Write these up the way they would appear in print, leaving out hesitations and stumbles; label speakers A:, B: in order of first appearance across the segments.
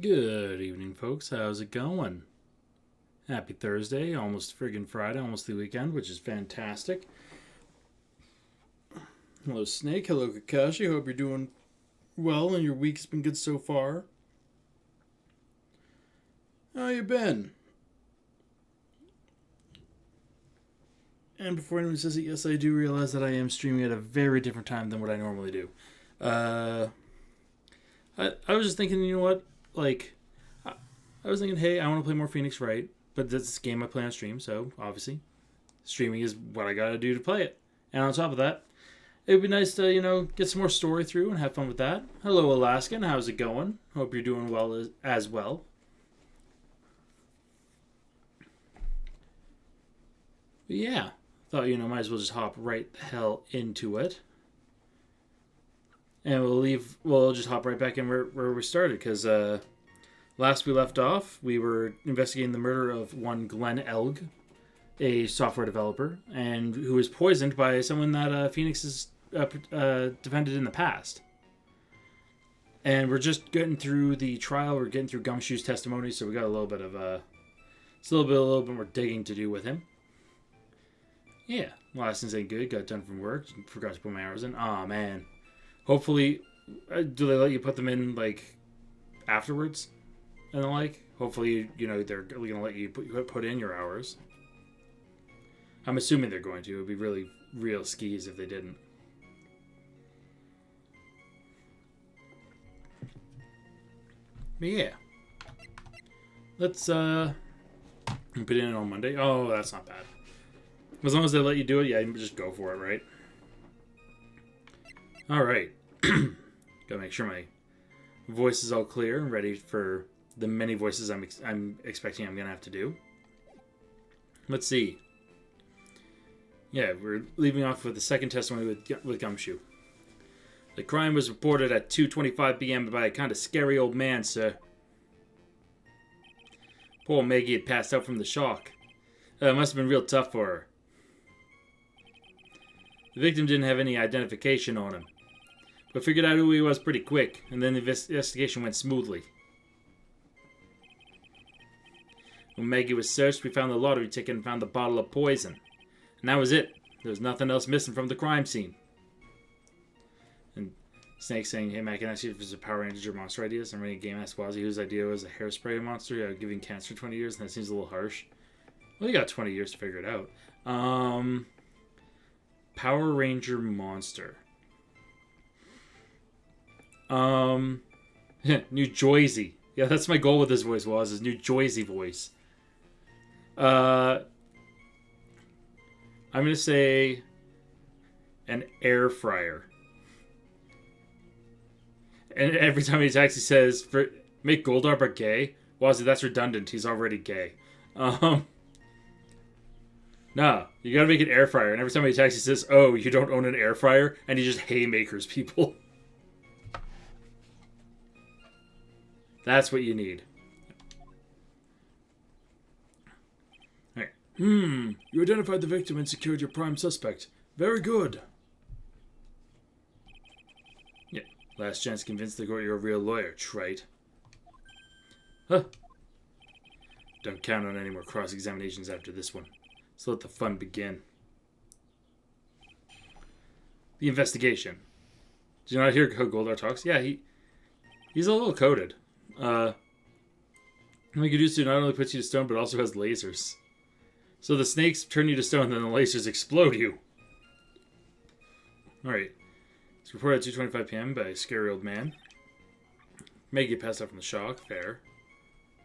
A: Good evening, folks. How's it going? Happy Thursday, almost friggin' Friday, almost the weekend, which is fantastic. Hello, Snake. Hello, Kakashi. Hope you're doing well and your week's been good so far. How you been? And before anyone says it, yes, I do realize that I am streaming at a very different time than what I normally do. I was just thinking, you know what? I was thinking, hey, I want to play more Phoenix Wright, but that's a game I play on stream, so obviously, streaming is what I gotta do to play it. And on top of that, it would be nice to, get some more story through and have fun with that. Hello, Alaskan. How's it going? Hope you're doing well as well. But yeah, thought, might as well just hop right the hell into it. And we'll just hop right back in where we started, because, last we left off, we were investigating the murder of one Glenn Elg, a software developer, and who was poisoned by someone that Phoenix has defended in the past. And we're just getting through the trial. We're getting through Gumshoe's testimony, so we got a little bit more digging to do with him. Yeah, last things ain't good. Got done from work. Forgot to put my hours in. Aw, man. Hopefully, do they let you put them in afterwards? And hopefully, they're going to let you put in your hours. I'm assuming they're going to. It would be really real skis if they didn't. But yeah. Let's put it in on Monday. Oh, that's not bad. As long as they let you do it, yeah, just go for it, right? Alright. Gotta make sure my voice is all clear and ready for the many voices I'm expecting I'm going to have to do. Let's see. Yeah, we're leaving off with the second testimony with Gumshoe. The crime was reported at 2:25 p.m. by a kind of scary old man, sir. Poor Maggie had passed out from the shock. It must have been real tough for her. The victim didn't have any identification on him, but figured out who he was pretty quick, and then the investigation went smoothly. When Maggie was searched, we found the lottery ticket and found the bottle of poison. And that was it. There was nothing else missing from the crime scene. And Snake saying, hey, man, can I ask you if there's a Power Ranger monster ideas? I'm running a game at Swazi whose idea was a hairspray monster giving cancer 20 years, and that seems a little harsh. Well, you got 20 years to figure it out. Power Ranger monster. New Jersey. Yeah, that's my goal with this voice is New Jersey voice. I'm going to say an air fryer. And every time he attacks, he says, make Goldarber gay? Wazzy, that's redundant. He's already gay. No, you gotta make an air fryer. And every time he attacks, he says, oh, you don't own an air fryer? And he just haymakers people. That's what you need. All right. You identified the victim and secured your prime suspect. Very good. Yeah. Last chance to convince the court you're a real lawyer, trite. Huh. Don't count on any more cross-examinations after this one. So let the fun begin. The investigation. Did you not hear how Goldar talks? Yeah, he's a little coded. Megadusu not only puts you to stone, but also has lasers. So the snakes turn you to stone, then the lasers explode you. Alright. It's reported at 2:25 p.m. by a scary old man. Maggie passed out from the shock. Fair.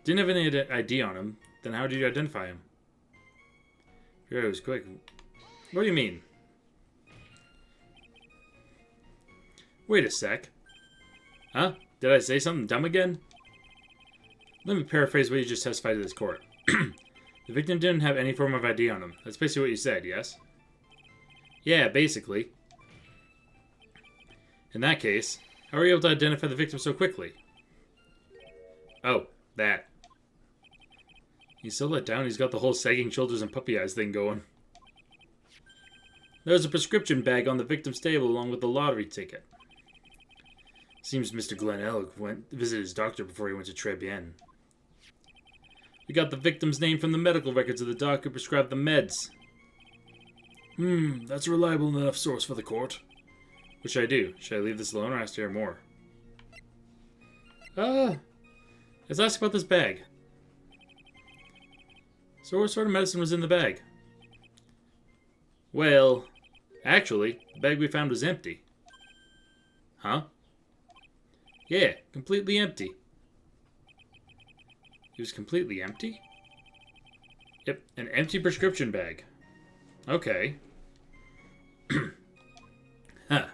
A: Didn't have any ID on him. Then how did you identify him? Yeah, it was quick. What do you mean? Wait a sec. Huh? Did I say something dumb again? Let me paraphrase what you just testified to this court. The victim didn't have any form of ID on him. That's basically what you said, yes? Yeah, basically. In that case, how were you able to identify the victim so quickly? Oh, that. He's so let down, he's got the whole sagging shoulders and puppy eyes thing going. There's a prescription bag on the victim's table along with the lottery ticket. Seems Mr. Glenn Elg went to visit his doctor before he went to Tribulations. We got the victim's name from the medical records of the doc who prescribed the meds. That's a reliable enough source for the court. What should I do? Should I leave this alone or ask to hear more? Let's ask about this bag. So what sort of medicine was in the bag? Well, actually, the bag we found was empty. Huh? Yeah, completely empty. It was completely empty? Yep, an empty prescription bag. Okay. Huh.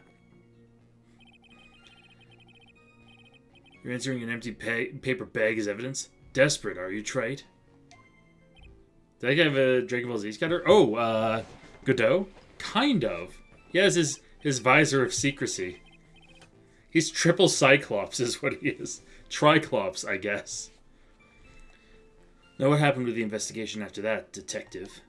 A: You're answering an empty paper bag as evidence? Desperate, are you, Wright? Did I have a Dragon Ball Z scatter? Oh, Godot? Kind of. He has his visor of secrecy. He's triple Cyclops is what he is. Triclops, I guess. Now what happened with the investigation after that, detective?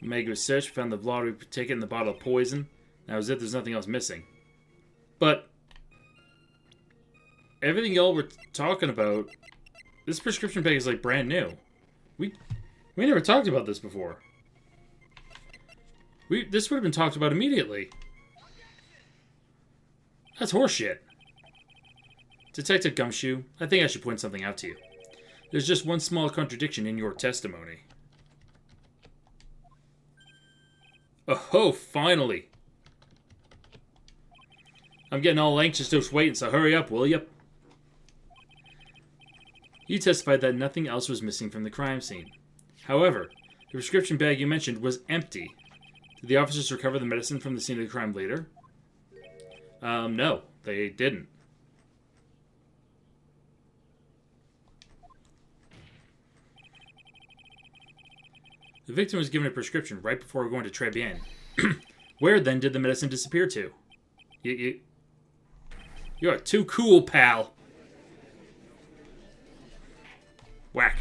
A: Meg was searched, found the lottery ticket and the bottle of poison. That was it, there's nothing else missing. But everything y'all were talking about, this prescription bag is like brand new. We never talked about this before. This would have been talked about immediately. That's horseshit. Detective Gumshoe, I think I should point something out to you. There's just one small contradiction in your testimony. Oh, finally. I'm getting all anxious just waiting, so hurry up, will ya? You testified that nothing else was missing from the crime scene. However, the prescription bag you mentioned was empty. Did the officers recover the medicine from the scene of the crime later? No, they didn't. The victim was given a prescription right before going to Tribulations. Where then did the medicine disappear to? You're too cool, pal. Whack.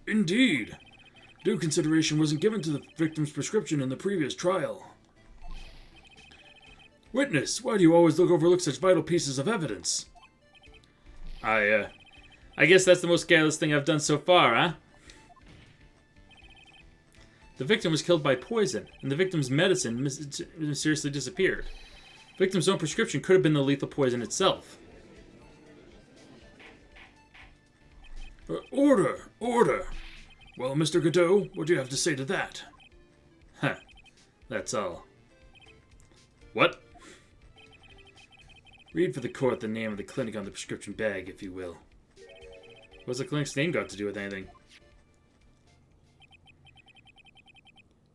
A: Indeed. Due consideration wasn't given to the victim's prescription in the previous trial. Witness, why do you always overlook such vital pieces of evidence? I guess that's the most careless thing I've done so far, huh? The victim was killed by poison, and the victim's medicine mysteriously disappeared. The victim's own prescription could have been the lethal poison itself. Order! Order! Well, Mr. Godot, what do you have to say to that? Huh. That's all. What? Read for the court the name of the clinic on the prescription bag, if you will. What's the clinic's name got to do with anything?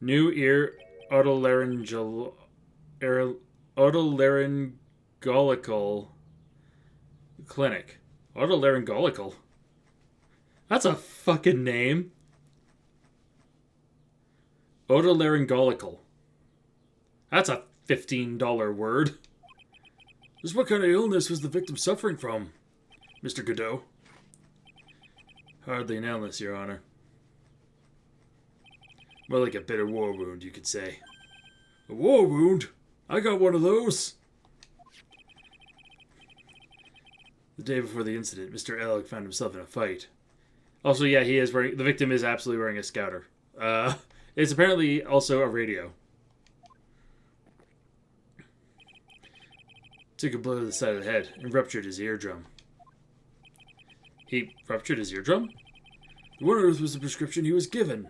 A: New Ear Otolaryngological Clinic. Otolaryngological? That's a fucking name. Otolaryngological. That's a $15 word. Just what kind of illness was the victim suffering from, Mr. Godot? Hardly an illness, Your Honor. More like a bitter war wound, you could say. A war wound? I got one of those. The day before the incident, Mr. Elg found himself in a fight. Also, yeah, he is wearing... The victim is absolutely wearing a scouter. It's apparently also a radio. Took a blow to the side of the head and ruptured his eardrum. He ruptured his eardrum? The one on earth was the prescription he was given.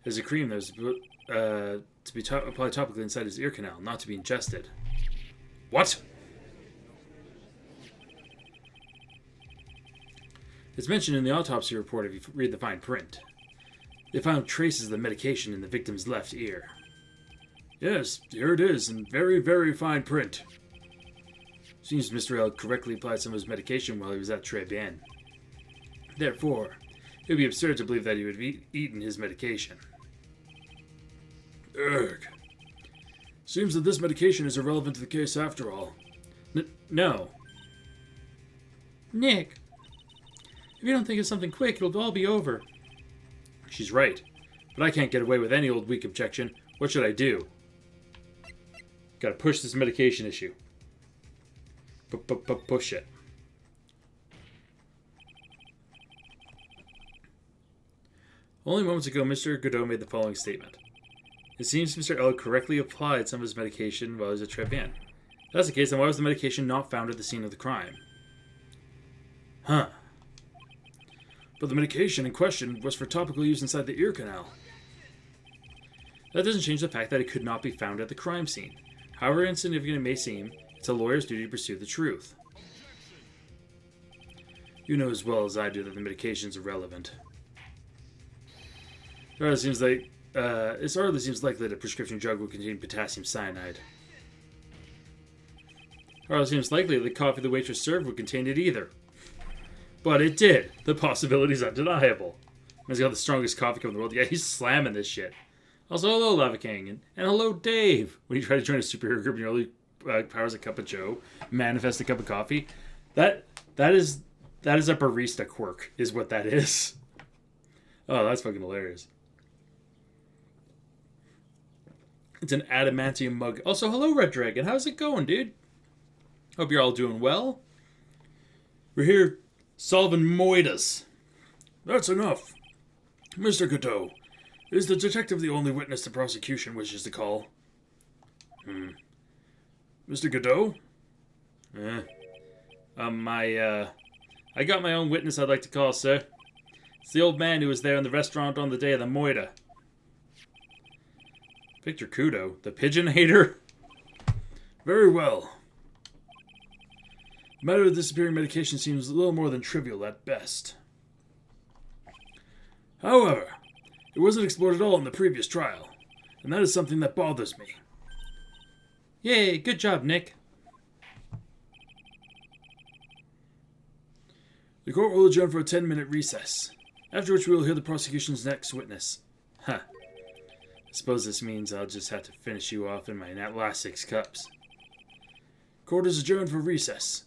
A: There's a cream that was to be applied topically inside his ear canal, not to be ingested. What? It's mentioned in the autopsy report if you read the fine print. They found traces of the medication in the victim's left ear. Yes, here it is, in very, very fine print. Seems Mr. L correctly applied some of his medication while he was at Tribulations. Therefore, it would be absurd to believe that he would have eaten his medication. Ugh. Seems that this medication is irrelevant to the case after all. No. Nick, if you don't think of something quick, it'll all be over. She's right. But I can't get away with any old weak objection. What should I do? Gotta push this medication issue. Push it. Only moments ago, Mr. Godot made the following statement. It seems Mr. L correctly applied some of his medication while he was at Trevian. If that's the case, then why was the medication not found at the scene of the crime? Huh. But the medication in question was for topical use inside the ear canal. That doesn't change the fact that it could not be found at the crime scene. However insignificant it may seem, it's a lawyer's duty to pursue the truth. You know as well as I do that the medication's irrelevant. It hardly seems likely that a prescription drug would contain potassium cyanide. It hardly seems likely that the coffee the waitress served would contain it either. But it did. The possibility is undeniable. He's got the strongest coffee cup in the world. Yeah, he's slamming this shit. Also, hello, Lava King, and hello, Dave. When you try to join a superhero group, your only power is a cup of Joe. Manifest a cup of coffee. That is a barista quirk, is what that is. Oh, that's fucking hilarious. It's an adamantium mug. Also, hello, Red Dragon. How's it going, dude? Hope you're all doing well. We're here solving moitas. That's enough. Mr. Godot, is the detective the only witness the prosecution wishes to call? Mr. Godot? I got my own witness I'd like to call, sir. It's the old man who was there in the restaurant on the day of the moita. Victor Kudo, the pigeon hater? Very well. The matter of disappearing medication seems a little more than trivial at best. However, it wasn't explored at all in the previous trial, and that is something that bothers me. Yay, good job, Nick. The court will adjourn for a 10-minute recess, after which we will hear the prosecution's next witness. Huh. I suppose this means I'll just have to finish you off in my last 6 cups. Court is adjourned for recess.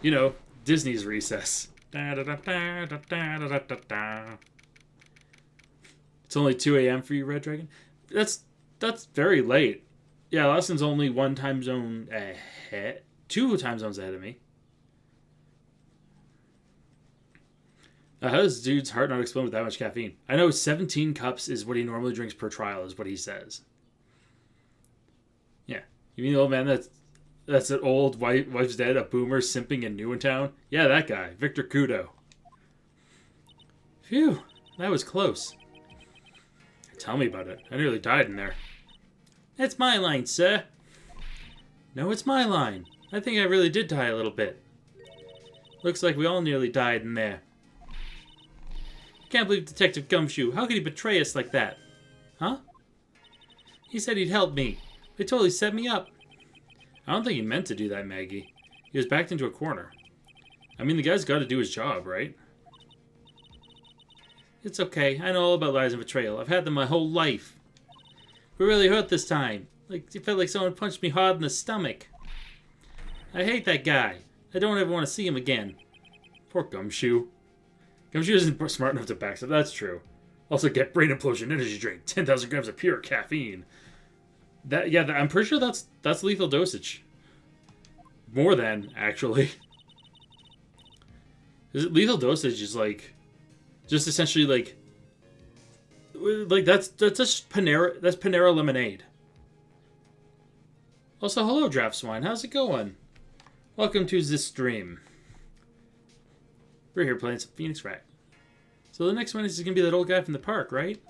A: You know, Disney's recess. It's only 2 a.m. for you, Red Dragon? That's very late. Yeah, Lawson's only 1 time zone ahead. 2 time zones ahead of me. How does dude's heart not explode with that much caffeine? I know 17 cups is what he normally drinks per trial, is what he says. Yeah. You mean the old man that's an old wife's dead, a boomer simping in Newentown? Yeah, that guy. Victor Kudo. Phew. That was close. Tell me about it. I nearly died in there. It's my line, sir. No, it's my line. I think I really did die a little bit. Looks like we all nearly died in there. Can't believe Detective Gumshoe. How could he betray us like that? Huh? He said he'd help me. They totally set me up. I don't think he meant to do that, Maggie. He was backed into a corner. I mean, the guy's got to do his job, right? It's okay. I know all about lies and betrayal. I've had them my whole life. It really hurt this time. It felt like someone punched me hard in the stomach. I hate that guy. I don't ever want to see him again. Poor Gumshoe. Gumshoe isn't smart enough to backstab. That's true. Also, get brain implosion energy drink. 10,000 grams of pure caffeine. I'm pretty sure that's lethal dosage. More than, actually. Lethal dosage is just essentially that's just Panera. That's Panera lemonade. Also, hello, Draft Swine. How's it going? Welcome to this stream. We're here playing some Phoenix Wright. So the next one is going to be that old guy from the park, right?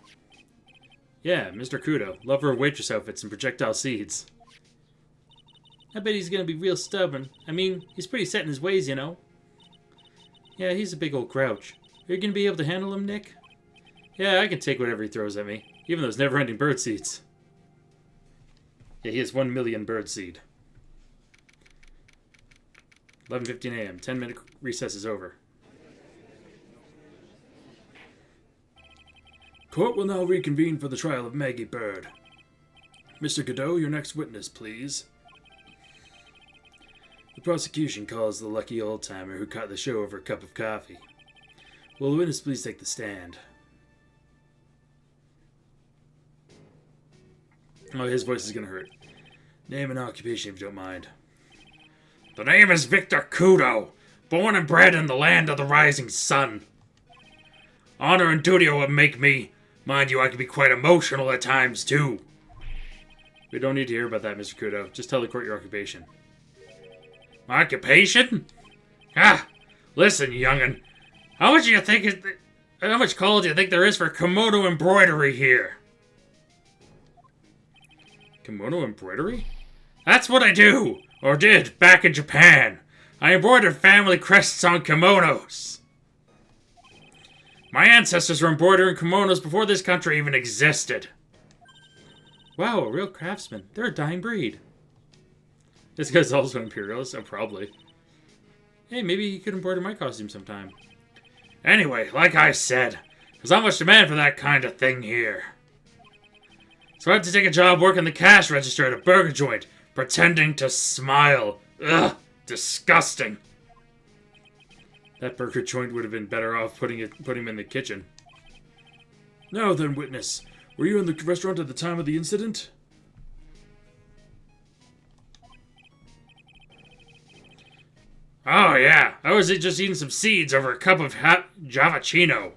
A: Yeah, Mr. Kudo, lover of waitress outfits and projectile seeds. I bet he's going to be real stubborn. I mean, he's pretty set in his ways, you know. Yeah, he's a big old grouch. Are you going to be able to handle him, Nick? Yeah, I can take whatever he throws at me. Even those never-ending bird seeds. Yeah, he has 1 million bird seed. 11:15 a.m. 10-minute recess is over. Court will now reconvene for the trial of Maggie Bird. Mr. Godot, your next witness, please. The prosecution calls the lucky old-timer who caught the show over a cup of coffee. Will the witness please take the stand? Oh, his voice is gonna hurt. Name and occupation, if you don't mind.
B: The name is Victor Kudo, born and bred in the land of the rising sun. Honor and duty are what make me. Mind you, I can be quite emotional at times, too.
A: We don't need to hear about that, Mr. Kudo. Just tell the court your occupation.
B: My occupation? Ah, listen, young'un. How much coal do you think there is for kimono embroidery here?
A: Kimono embroidery?
B: That's what I do, or did, back in Japan. I embroidered family crests on kimonos. My ancestors were embroidering kimonos before this country even existed.
A: Wow, a real craftsman. They're a dying breed. This guy's also an imperialist. Oh, probably. Hey, maybe he could embroider my costume sometime.
B: Anyway, like I said, there's not much demand for that kind of thing here. So I had to take a job working the cash register at a burger joint, pretending to smile. Ugh, disgusting.
A: That burger joint would have been better off putting him in the kitchen. Now then, witness. Were you in the restaurant at the time of the incident?
B: Oh yeah, I was just eating some seeds over a cup of Javachino.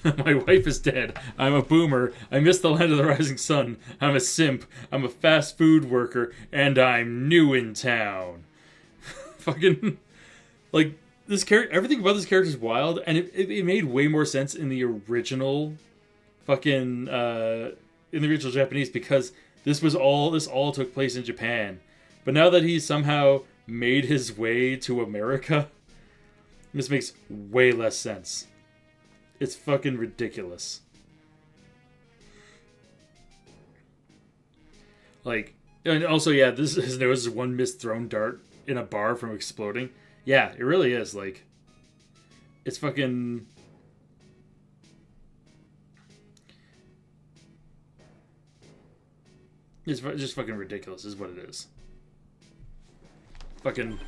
A: My wife is dead. I'm a boomer. I miss the land of the rising sun. I'm a simp. I'm a fast food worker. And I'm new in town. Fucking... Like, this character... Everything about this character is wild. And it made way more sense in the original... Fucking... in the original Japanese. Because this all took place in Japan. But now that he's somehow made his way to America... This makes way less sense. It's fucking ridiculous. Like, and also, yeah, his nose is one missed thrown dart in a bar from exploding. Yeah, it really is. Like, it's fucking... It's just fucking ridiculous, is what it is. Fucking...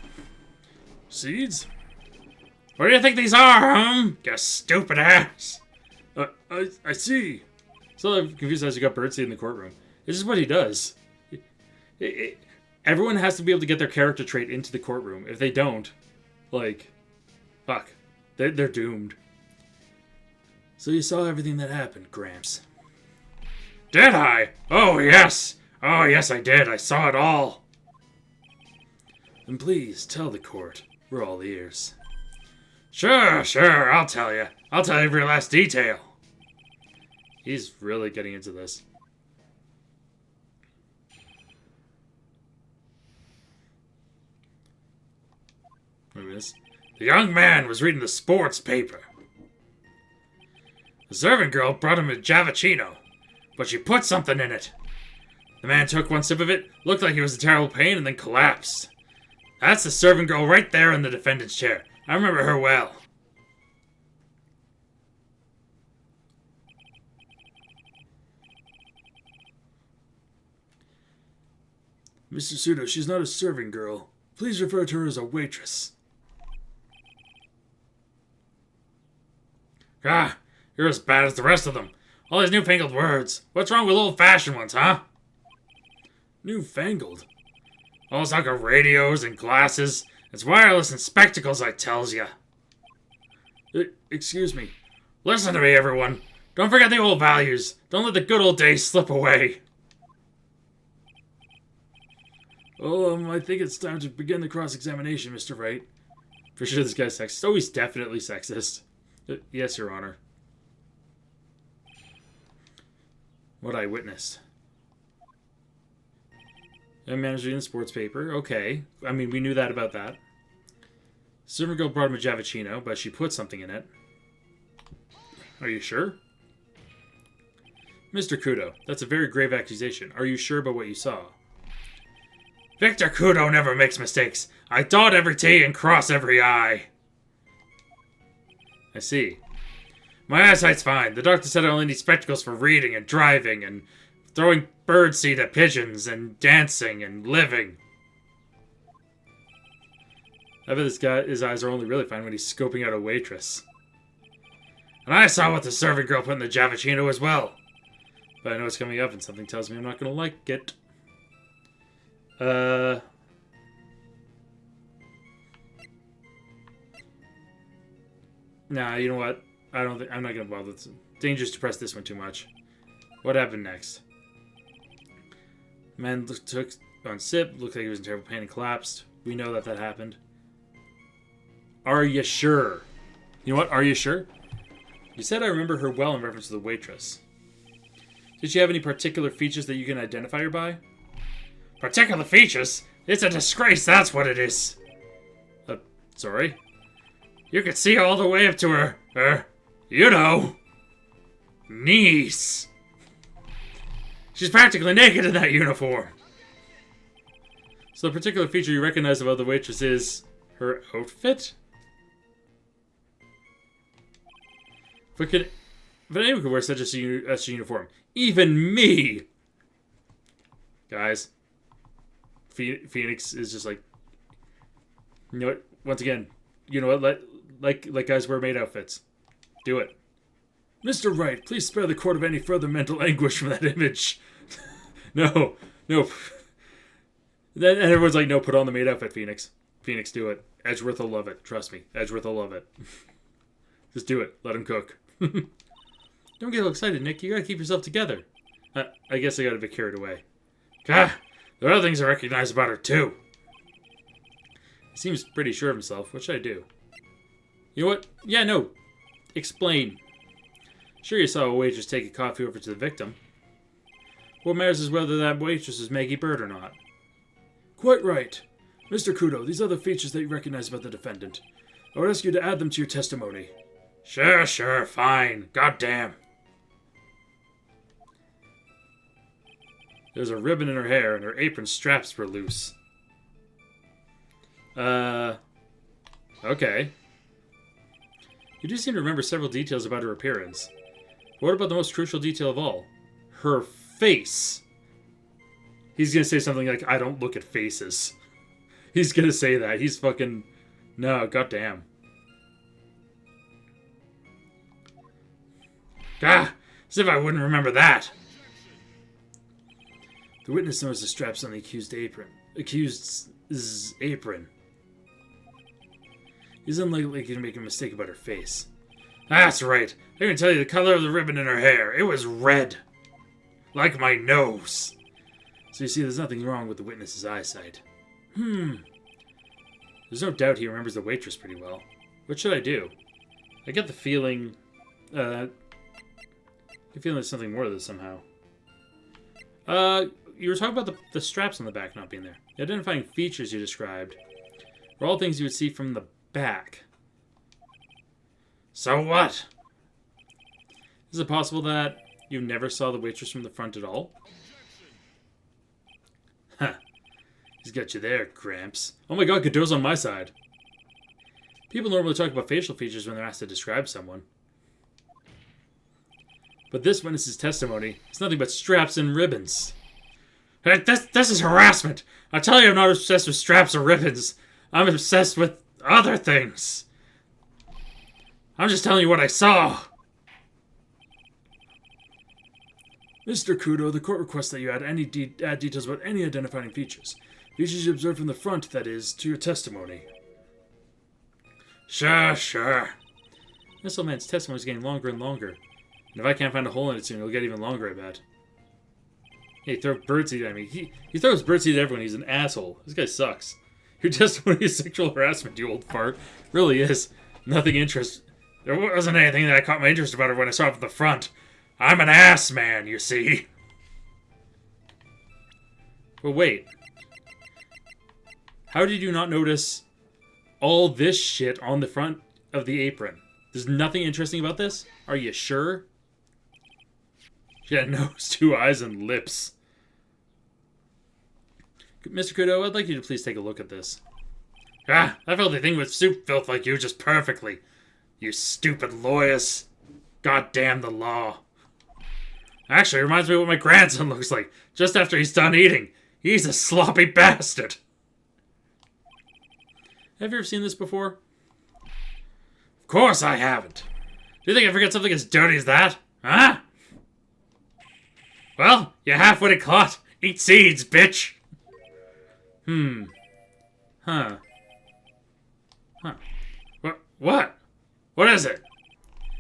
A: Seeds?
B: What do you think these are, you stupid ass?
A: I see. So I'm confused as you got birdseed in the courtroom. It's just what he does. Everyone has to be able to get their character trait into the courtroom. If they don't, like, fuck. They're doomed. So you saw everything that happened, Gramps.
B: Did I? Oh, yes. Oh, yes, I did. I saw it all.
A: Then please, tell the court. We're all ears.
B: Sure, I'll tell you. I'll tell you every last detail.
A: He's really getting into this. Look at this.
B: The young man was reading the sports paper. The servant girl brought him a Javachino, but she put something in it. The man took one sip of it, looked like he was in terrible pain, and then collapsed. That's the servant girl right there in the defendant's chair. I remember her well.
A: Mr. Sudo, she's not a serving girl. Please refer to her as a waitress.
B: Ah, you're as bad as the rest of them. All these newfangled words. What's wrong with old-fashioned ones, huh?
A: Newfangled?
B: All this talk of radios and glasses. It's wireless and spectacles, I tells ya.
A: Excuse me.
B: Listen to me, everyone. Don't forget the old values. Don't let the good old days slip away.
A: Oh, I think it's time to begin the cross-examination, Mr. Wright. For sure this guy's sexist. Oh, he's definitely sexist. Yes, Your Honor. What I witnessed. I'm managing the sports paper. Okay. I mean, we knew that about that. Servant girl brought him a Javachino, but she put something in it. Are you sure? Mr. Kudo, that's a very grave accusation. Are you sure about what you saw?
B: Victor Kudo never makes mistakes. I dot every T and cross every I.
A: I see.
B: My eyesight's fine. The doctor said I only need spectacles for reading and driving and throwing birdseed at pigeons and dancing and living.
A: I bet this guy, his eyes are only really fine when he's scoping out a waitress.
B: And I saw what the servant girl put in the Javachino as well.
A: But I know it's coming up and something tells me I'm not going to like it. Nah, you know what? I'm not going to bother. It's dangerous to press this one too much. What happened next? Man took on sip. Looked like he was in terrible pain and collapsed. We know that happened. Are you sure? You know what? Are you sure? You said I remember her well in reference to the waitress. Did she have any particular features that you can identify her by?
B: Particular features? It's a disgrace, that's what it is.
A: Sorry?
B: You could see all the way up to her, you know, knees. She's practically naked in that uniform.
A: So the particular feature you recognize about the waitress is her outfit? If anyone could wear such a uniform, even me! Guys, Phoenix is just like, you know what? Once again, you know what? Let guys wear maid outfits. Do it. Mr. Wright, please spare the court of any further mental anguish from that image. No. Then everyone's like, no, put on the maid outfit, Phoenix. Phoenix, do it. Edgeworth will love it. Trust me. Edgeworth will love it. Just do it. Let him cook. Don't get all excited, Nick. You gotta keep yourself together. I guess I got a bit carried away.
B: There are other things I recognize about her, too.
A: He seems pretty sure of himself. What should I do? You know what? Yeah, no. Explain. Sure, you saw a waitress take a coffee over to the victim. What matters is whether that waitress is Maggie Bird or not. Quite right. Mr. Kudo, these are the features that you recognize about the defendant. I would ask you to add them to your testimony.
B: Sure, fine. Goddamn.
A: There's a ribbon in her hair, and her apron straps were loose. Okay. You do seem to remember several details about her appearance. What about the most crucial detail of all? Her face. He's gonna say something like, I don't look at faces. He's gonna say that. He's fucking... No, goddamn.
B: As if I wouldn't remember that.
A: The witness noticed the straps on the accused's apron. He's unlikely to make a mistake about her face.
B: That's right. I can tell you the color of the ribbon in her hair. It was red. Like my nose.
A: So you see, there's nothing wrong with the witness's eyesight. There's no doubt he remembers the waitress pretty well. What should I do? I get the feeling... there's something more to this somehow. You were talking about the straps on the back not being there. The identifying features you described were all things you would see from the back.
B: So what?
A: Is it possible that you never saw the waitress from the front at all? Huh. He's got you there, Gramps. Oh my god, Godot's on my side. People normally talk about facial features when they're asked to describe someone. But this witness's testimony is nothing but straps and ribbons.
B: Hey, this is harassment. I tell you I'm not obsessed with straps or ribbons. I'm obsessed with other things. I'm just telling you what I saw.
A: Mr. Kudo, the court requests that you add details about any identifying features. Features you observed from the front, that is, to your testimony.
B: Sure.
A: This old man's testimony is getting longer and longer. And if I can't find a hole in it soon, it'll get even longer, I bet. Hey, throw birdseed at me. He throws birdseed at everyone. He's an asshole. This guy sucks. Your testimony is sexual harassment, you old fart. Really is. Nothing interesting.
B: There wasn't anything that caught my interest about her when I saw it from the front. I'm an ass man, you see.
A: But wait. How did you not notice all this shit on the front of the apron? There's nothing interesting about this? Are you sure? She had a nose, 2 eyes, and lips. Mr. Kudo, I'd like you to please take a look at this.
B: That filthy thing with soup filth like you just perfectly. You stupid lawyers. God damn the law. Actually, it reminds me of what my grandson looks like just after he's done eating. He's a sloppy bastard.
A: Have you ever seen this before?
B: Of course I haven't. Do you think I forget something as dirty as that? Huh? Well, you half-witted clot. Eat seeds, bitch.
A: Huh.
B: What? What is it?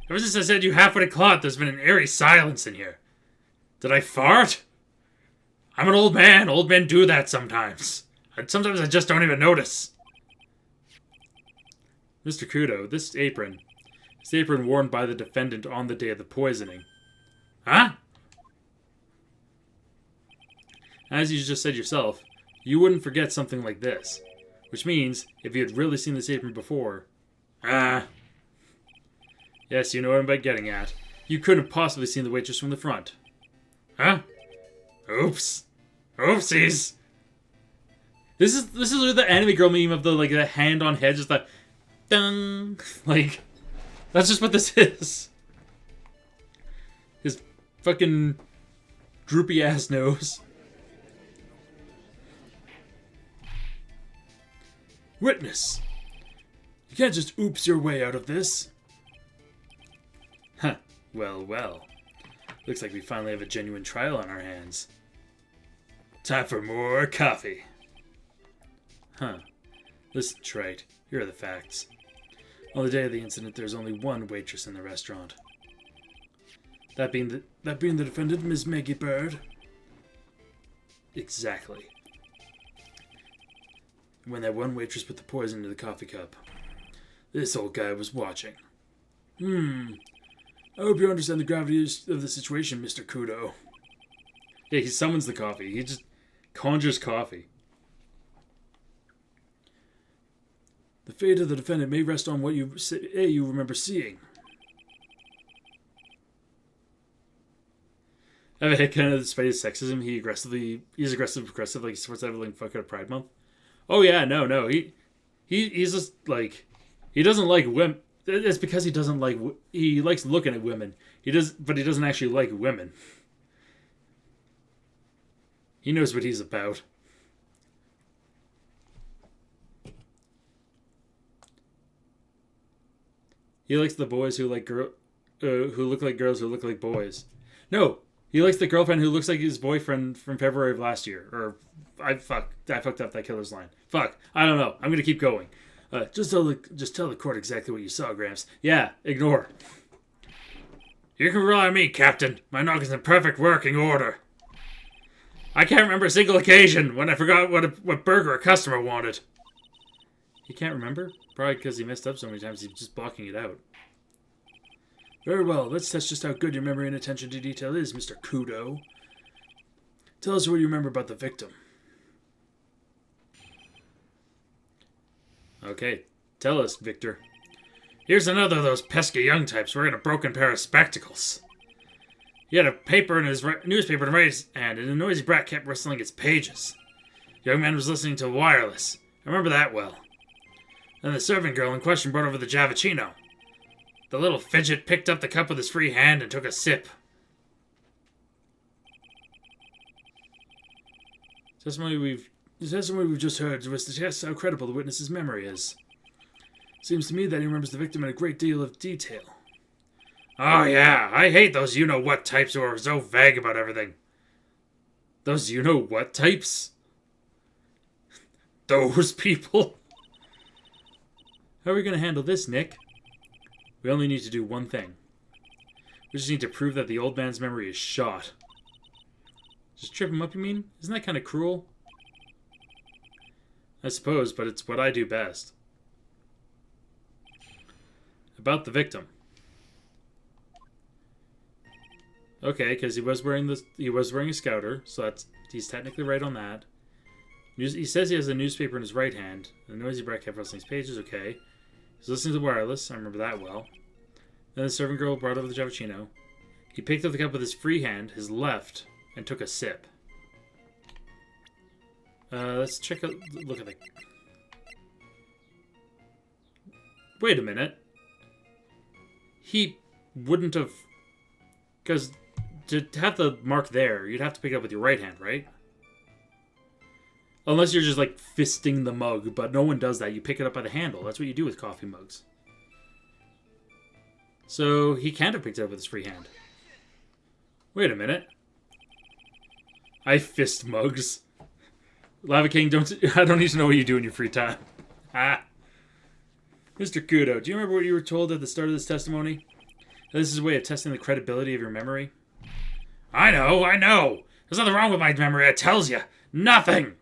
B: Ever since I said you half-witted clot, there's been an eerie silence in here. Did I fart? I'm an old man. Old men do that sometimes. And sometimes I just don't even notice.
A: Mr. Kudo, this apron worn by the defendant on the day of the poisoning.
B: Huh?
A: As you just said yourself, you wouldn't forget something like this. Which means, if you had really seen this apron before... Yes, you know what I'm getting at. You couldn't have possibly seen the waitress from the front.
B: Huh? Oops. Oopsies.
A: This is the anime girl meme of the hand on head, just like... Dung! Like, that's just what this is. His fucking droopy ass nose. Witness! You can't just oops your way out of this. Huh. Well. Looks like we finally have a genuine trial on our hands. Time for more coffee. Huh. Listen, Wright, here are the facts. On the day of the incident, there's only one waitress in the restaurant. That being the defendant, Miss Maggie Bird. Exactly. When that one waitress put the poison into the coffee cup, this old guy was watching. I hope you understand the gravity of the situation, Mr. Kudo. Yeah, he summons the coffee. He just conjures coffee. The fate of the defendant may rest on what you remember seeing. I have a hit kind of despite his sexism. He's aggressive, like he supports everything fucking Pride Month. Oh yeah, no. He's just like, he doesn't like women. It's because he doesn't like, he likes looking at women. But he doesn't actually like women. He knows what he's about. He likes the boys who look like girls who look like boys. No, he likes the girlfriend who looks like his boyfriend from February of last year. Or I fucked up that killer's line. Fuck, I don't know. I'm gonna keep going. Just tell the court exactly what you saw, Gramps. Yeah, ignore.
B: You can rely on me, Captain. My noggin is in perfect working order. I can't remember a single occasion when I forgot what burger a customer wanted.
A: He can't remember? Probably because he messed up so many times he's just blocking it out. Very well, let's test just how good your memory and attention to detail is, Mr. Kudo. Tell us what you remember about the victim. Okay, tell us, Victor.
B: Here's another of those pesky young types wearing a broken pair of spectacles. He had a paper in his newspaper in his hand, and a noisy brat kept rustling its pages. The young man was listening to wireless. I remember that well. Then the serving girl in question brought over the Javicino. The little fidget picked up the cup with his free hand and took a sip.
A: The testimony we've just heard was to test how credible the witness's memory is. Seems to me that he remembers the victim in a great deal of detail.
B: Oh yeah, I hate those you-know-what types who are so vague about everything.
A: Those you-know-what types? Those people? How are we going to handle this, Nick? We only need to do one thing. We just need to prove that the old man's memory is shot. Just trip him up, you mean? Isn't that kind of cruel? I suppose, but it's what I do best. About the victim. Okay, because he was wearing a scouter, so he's technically right on that. He says he has a newspaper in his right hand. The noisy brat kept rustling his pages. Okay, he's listening to the wireless. I remember that well. Then the serving girl brought over the Javicino. He picked up the cup with his free hand, his left, and took a sip. Let's look at the... Wait a minute. He wouldn't have... Because to have the mark there, you'd have to pick it up with your right hand, right? Unless you're just, like, fisting the mug, but no one does that. You pick it up by the handle. That's what you do with coffee mugs. So, he can't have picked it up with his free hand. Wait a minute. I fist mugs. Lava King, I don't need to know what you do in your free time. Ah. Mr. Kudo, do you remember what you were told at the start of this testimony? This is a way of testing the credibility of your memory?
B: I know. There's nothing wrong with my memory, it tells you. Nothing.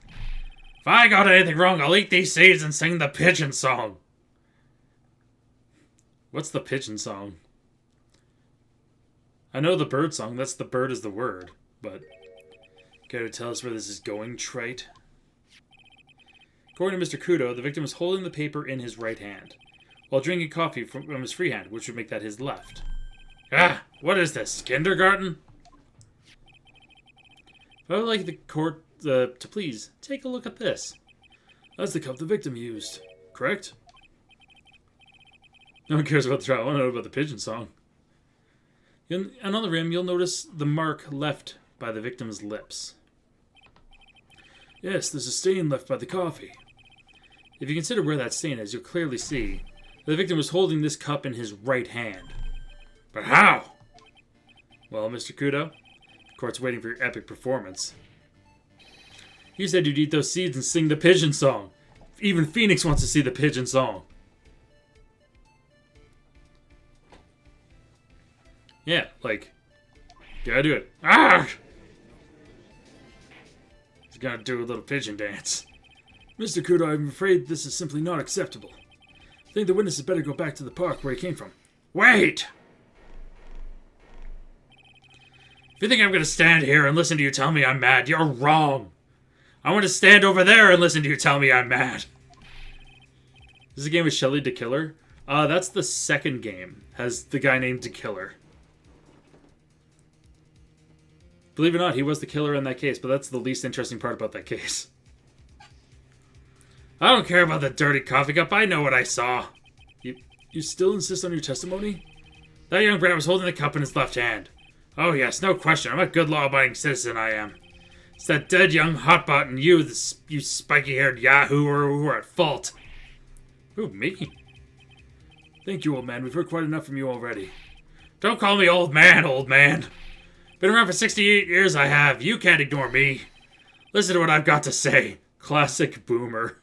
B: If I got anything wrong, I'll eat these seeds and sing the pigeon song.
A: What's the pigeon song? I know the bird song. That's the bird is the word. But care to tell us where this is going, trite? According to Mr. Kudo, the victim was holding the paper in his right hand, while drinking coffee from his free hand, which would make that his left.
B: Ah, what is this, kindergarten?
A: I would like the court to please take a look at this. That's the cup the victim used, correct? No one cares about the trial. I want to know about the pigeon song. And on the rim, you'll notice the mark left by the victim's lips. Yes, there's a stain left by the coffee. If you consider where that stain is, you'll clearly see the victim was holding this cup in his right hand.
B: But how?
A: Well, Mr. Kudo, the court's waiting for your epic performance. You said you'd eat those seeds and sing the pigeon song. Even Phoenix wants to see the pigeon song. Yeah, like, gotta do it.
B: Ah!
A: He's gonna do a little pigeon dance. Mr. Kudo, I'm afraid this is simply not acceptable. I think the witness had better go back to the park where he came from.
B: Wait! If you think I'm gonna stand here and listen to you tell me I'm mad, you're wrong. I want to stand over there and listen to you tell me I'm mad.
A: This is a game with Shelly the Killer. That's the second game. Has the guy named the Killer. Believe it or not, he was the killer in that case, but that's the least interesting part about that case.
B: I don't care about the dirty coffee cup. I know what I saw.
A: You still insist on your testimony?
B: That young brat was holding the cup in his left hand. Oh yes, no question. I'm a good law-abiding citizen, I am. It's that dead young hotbot and you, you spiky-haired yahoo, who are at fault.
A: Who, me? Thank you, old man. We've heard quite enough from you already.
B: Don't call me old man, old man. Been around for 68 years, I have. You can't ignore me. Listen to what I've got to say.
A: Classic boomer.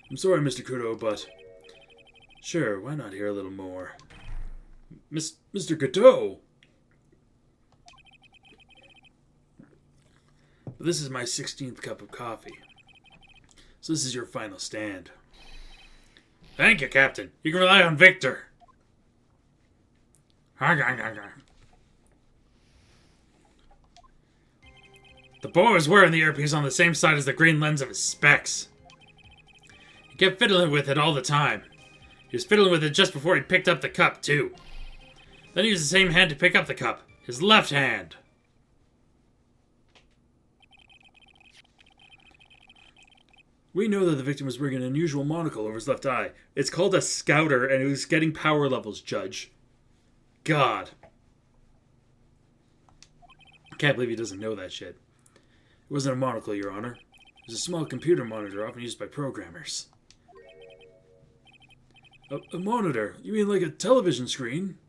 A: I'm sorry, Mr. Kudo, but... Sure, why not hear a little more? Mr. Godot! This is my 16th cup of coffee. So this is your final stand.
B: Thank you, Captain. You can rely on Victor. The boy was wearing the earpiece on the same side as the green lens of his specs. He kept fiddling with it all the time. He was fiddling with it just before he picked up the cup, too. Then he used the same hand to pick up the cup. His left hand.
A: We know that the victim was wearing an unusual monocle over his left eye. It's called a scouter, and it was getting power levels, Judge. God. I can't believe he doesn't know that shit. It wasn't a monocle, Your Honor. It was a small computer monitor often used by programmers. A monitor? You mean like a television screen?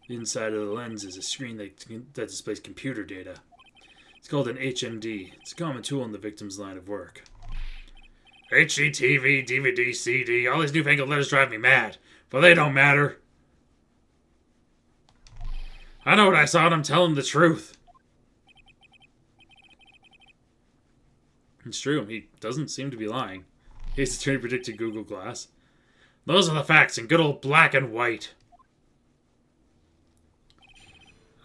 A: The inside of the lens is a screen that displays computer data. It's called an HMD. It's a common tool in the victim's line of work.
B: HGTV, DVD, CD, all these newfangled letters drive me mad, but they don't matter. I know what I saw and I'm telling the truth.
A: It's true, he doesn't seem to be lying. He's the attorney predicted Google Glass.
B: Those are the facts in good old black and white.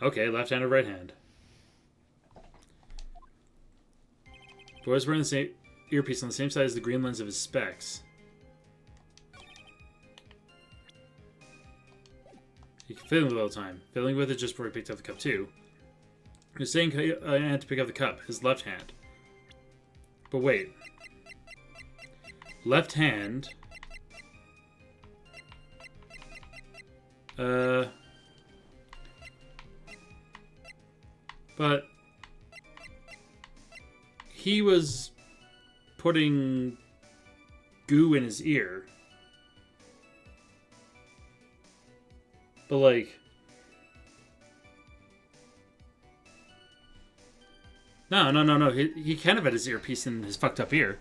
A: Okay, left hand or right hand. Boy's wearing the same earpiece on the same side as the green lens of his specs. He can fiddle with it all the time. Fiddling with it just before he picked up the cup, too. He was saying I had to pick up the cup, his left hand. But wait. Left hand. But he was putting goo in his ear. But like, No. He kind of had his earpiece in his fucked up ear.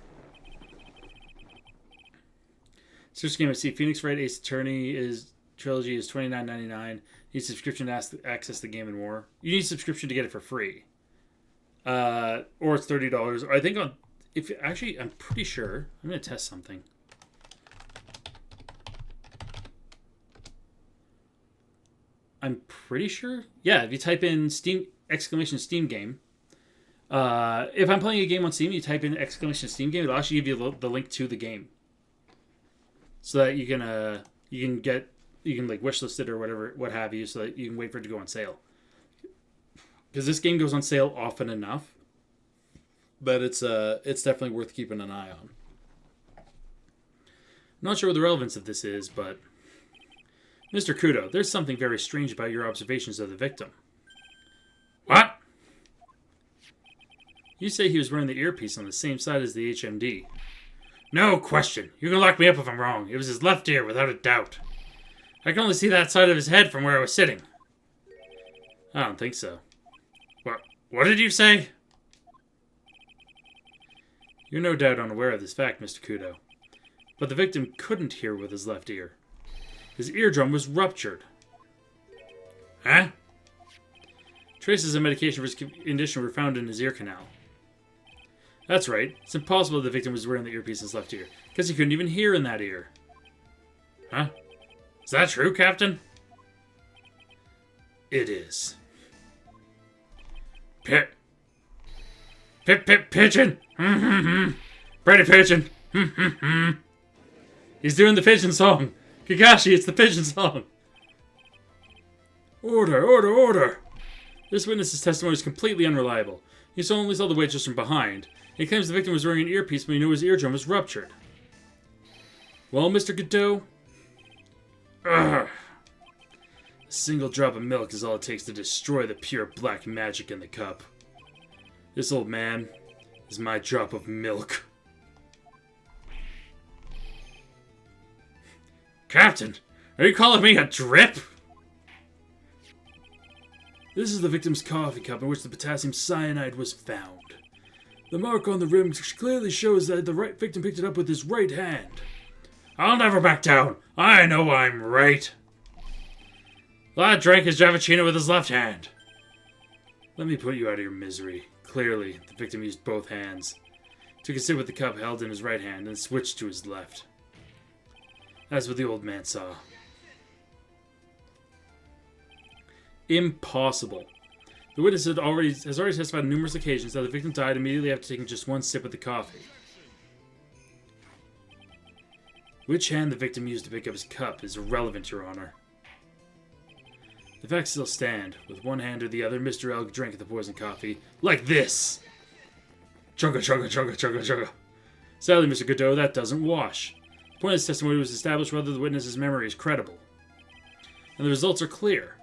A: Search game I see Phoenix Wright Ace Attorney is trilogy is $29.99. Need subscription to access the game and more. You need subscription to get it for free. Or it's $30. Or I think I'm pretty sure. I'm gonna test something. I'm pretty sure. Yeah, if you type in Steam !Steam game. If I'm playing a game on Steam, you type in !Steam game. It'll actually give you the link to the game, so that you can like wishlist it or whatever, what have you, so that you can wait for it to go on sale. Because this game goes on sale often enough, but it's definitely worth keeping an eye on. I'm not sure what the relevance of this is, but Mr. Kudo, there's something very strange about your observations of the victim.
B: What?
A: You say he was wearing the earpiece on the same side as the HMD.
B: No question. You can lock me up if I'm wrong. It was his left ear, without a doubt. I can only see that side of his head from where I was sitting.
A: I don't think so.
B: What did you say?
A: You're no doubt unaware of this fact, Mr. Kudo. But the victim couldn't hear with his left ear. His eardrum was ruptured.
B: Huh?
A: Traces of medication for his condition were found in his ear canal. That's right. It's impossible the victim was wearing the earpiece in his left ear, because he couldn't even hear in that ear.
B: Huh? Is that true, Captain?
A: It is.
B: Pigeon! Pretty pigeon!
A: He's doing the pigeon song! Kakashi, it's the pigeon song! Order! This witness's testimony is completely unreliable. He only saw the waitress from behind. He claims the victim was wearing an earpiece when he knew his eardrum was ruptured. Well, Mr. Godot?
B: Ugh.
A: A single drop of milk is all it takes to destroy the pure black magic in the cup. This old man is my drop of milk.
B: Captain, are you calling me a drip?
A: This is the victim's coffee cup in which the potassium cyanide was found. The mark on the rim clearly shows that the right victim picked it up with his right hand.
B: I'll never back down. I know I'm right. Lad drank his Javicino with his left hand.
A: Let me put you out of your misery. Clearly, the victim used both hands. Took a sip with the cup held in his right hand and switched to his left. That's what the old man saw. Impossible. The witness has already testified on numerous occasions that the victim died immediately after taking just one sip of the coffee. Which hand the victim used to pick up his cup is irrelevant, Your Honor. The facts still stand. With one hand or the other, Mr. Elg drank the poison coffee like this.
B: Chugga, chugga, chugga, chugga, chugga.
A: Sadly, Mr. Godot, that doesn't wash. The point of this testimony was to establish whether the witness's memory is credible. And the results are clear.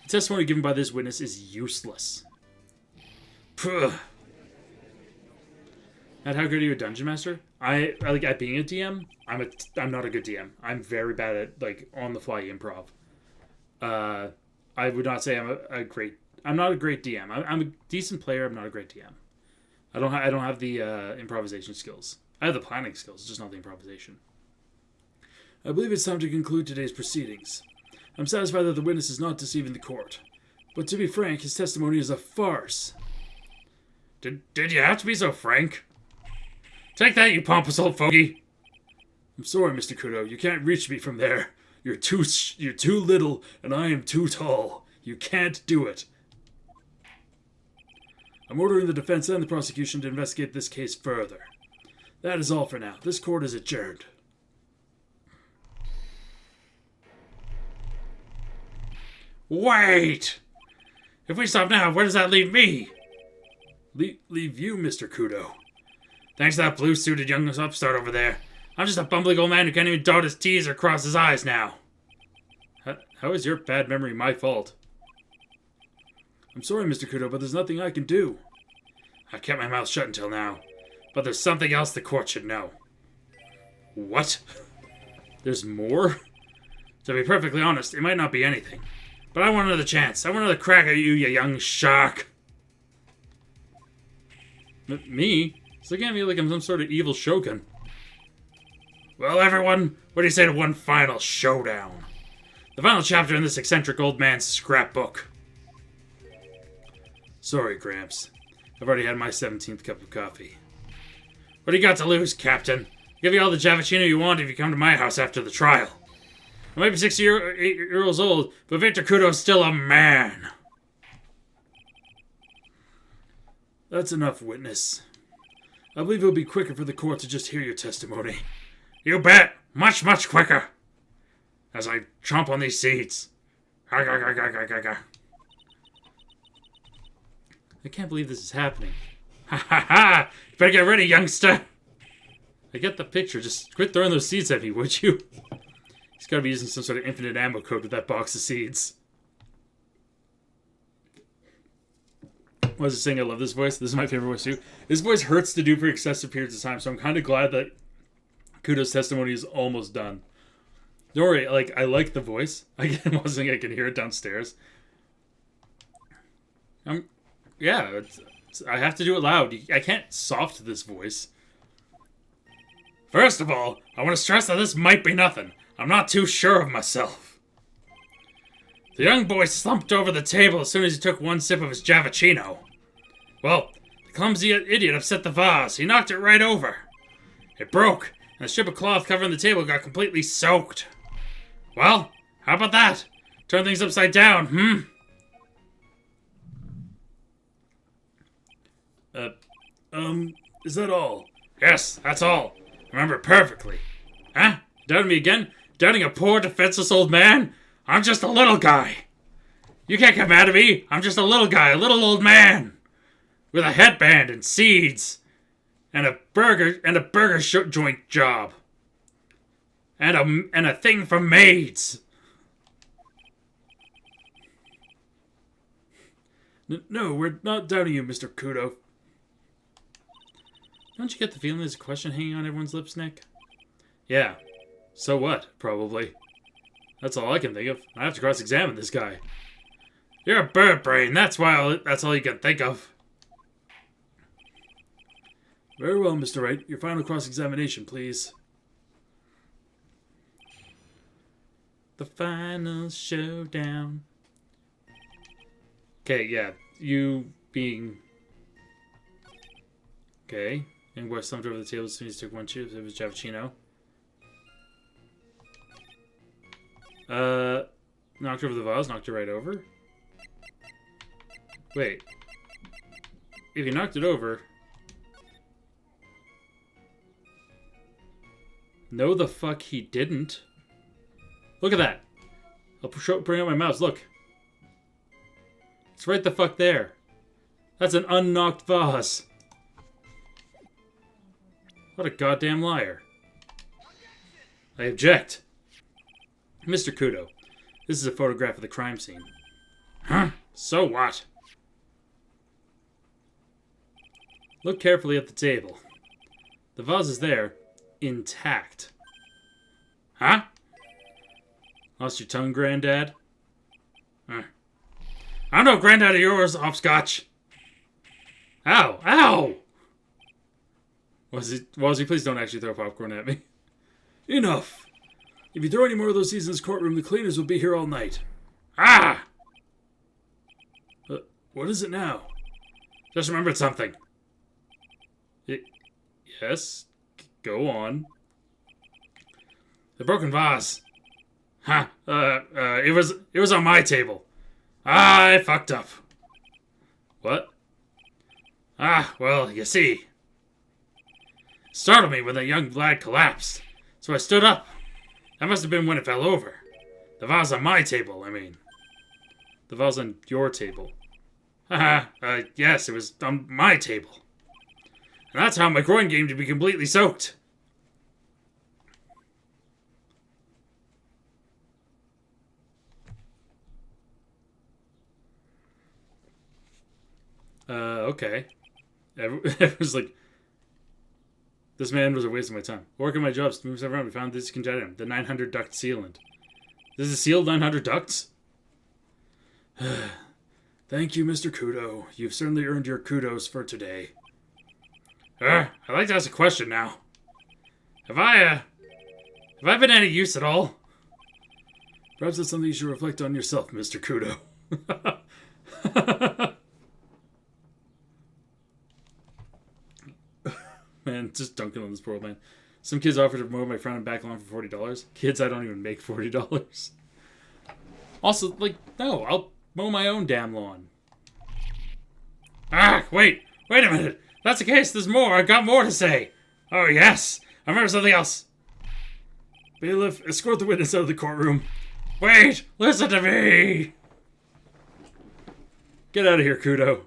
A: The testimony given by this witness is useless.
B: Puh.
A: Matt, how good are you a dungeon master? I like at being a DM. I'm not a good DM. I'm very bad at like on the fly improv. I would not say I'm not a great DM. I'm a decent player. I'm not a great DM. I don't have the improvisation skills. I have the planning skills, just not the improvisation. I believe it's time to conclude today's proceedings. I'm satisfied that the witness is not deceiving the court. But to be frank, his testimony is a farce.
B: Did you have to be so frank? Take that, you pompous old fogey.
A: I'm sorry, Mr. Kudo. You can't reach me from there. You're too little, and I am too tall. You can't do it. I'm ordering the defense and the prosecution to investigate this case further. That is all for now. This court is adjourned.
B: Wait! If we stop now, where does that leave me?
A: Leave you, Mr. Kudo.
B: Thanks to that blue-suited young upstart over there. I'm just a bumbling old man who can't even dot his T's or cross his I's now.
A: How is your bad memory my fault? I'm sorry, Mr. Kudo, but there's nothing I can do.
B: I've kept my mouth shut until now, but there's something else the court should know.
A: What? There's more?
B: To be perfectly honest, it might not be anything. But I want another chance. I want another crack at you, you young shark.
A: Me? He's looking at me like I'm some sort of evil shogun.
B: Well, everyone, what do you say to one final showdown? The final chapter in this eccentric old man's scrapbook.
A: Sorry, Gramps. I've already had my 17th cup of coffee.
B: What do you got to lose, Captain? I'll give you all the Javachino you want if you come to my house after the trial. I might be 8 years old, but Victor Kudo's still a man.
A: That's enough, witness. I believe it'll be quicker for the court to just hear your testimony.
B: You bet! Much, much quicker! As I chomp on these seeds.
A: I can't believe this is happening.
B: Ha ha ha! You better get ready, youngster!
A: I get the picture. Just quit throwing those seeds at me, would you? He's gotta be using some sort of infinite ammo code with that box of seeds. What was it saying? I love this voice. This is my favorite voice too. This voice hurts to do for excessive periods of time, so I'm kind of glad that Kudo's testimony is almost done. Don't worry, I like the voice. I wasn't I can hear it downstairs. Yeah, I have to do it loud. I can't soft this voice.
B: First of all, I want to stress that this might be nothing. I'm not too sure of myself. The young boy slumped over the table as soon as he took one sip of his Javachino. Well, the clumsy idiot upset the vase. He knocked it right over. It broke, and the strip of cloth covering the table got completely soaked. Well, how about that? Turn things upside down,
A: Is that all?
B: Yes, that's all. Remember it perfectly. Huh? Doubting me again? Doubting a poor, defenseless old man? I'm just a little guy. You can't get mad at me. I'm just a little guy, a little old man. With a headband and seeds. And a burger joint job. And a thing for maids.
A: No, we're not doubting you, Mr. Kudo. Don't you get the feeling there's a question hanging on everyone's lips, Nick? Yeah. So what? Probably. That's all I can think of. I have to cross-examine this guy.
B: You're a bird brain. That's all you can think of.
A: Very well, Mr. Wright. Your final cross-examination, please. The final showdown. Okay, yeah. You being... Okay. Young boy slumped over the table as soon as he took one chip of his Javachino. Knocked over the vase, knocked it right over. Wait. If he knocked it over... No, the fuck he didn't. Look at that. I'll bring out my mouse. Look. It's right the fuck there. That's an unknocked vase. What a goddamn liar. I object. Mr. Kudo, this is a photograph of the crime scene.
B: Huh? So what?
A: Look carefully at the table. The vase is there, intact.
B: Huh?
A: Lost your tongue, Granddad?
B: I'm no granddad of yours, hopscotch.
A: Ow! Ow! Wazzy, please don't actually throw popcorn at me. Enough! If you throw any more of those seeds in this courtroom, the cleaners will be here all night.
B: Ah!
A: What is it now?
B: Just remembered something.
A: Yes? Go on.
B: The broken vase. Huh. It was on my table. I fucked up.
A: What?
B: Well, you see. It startled me when the young lad collapsed. So I stood up. That must have been when it fell over. The vase on my table, I mean.
A: The vase on your table?
B: Yes, it was on my table. And that's how my groin came to be completely soaked.
A: Okay. It was like, this man was a waste of my time. Working my jobs to move stuff around, we found this congenitum, the 900 duct sealant. This is sealed 900 ducts? Thank you, Mr. Kudo. You've certainly earned your kudos for today.
B: I'd like to ask a question now. Have I been any use at all?
A: Perhaps that's something you should reflect on yourself, Mr. Kudo. Man, just dunking on this poor old man. Some kids offered to mow my front and back lawn for $40. Kids, I don't even make $40. Also, like, no, I'll mow my own damn lawn.
B: Wait a minute. That's the case, there's more. I got more to say. Oh, yes. I remember something else.
A: Bailiff, escort the witness out of the courtroom.
B: Wait, listen to me.
A: Get out of here, Kudo.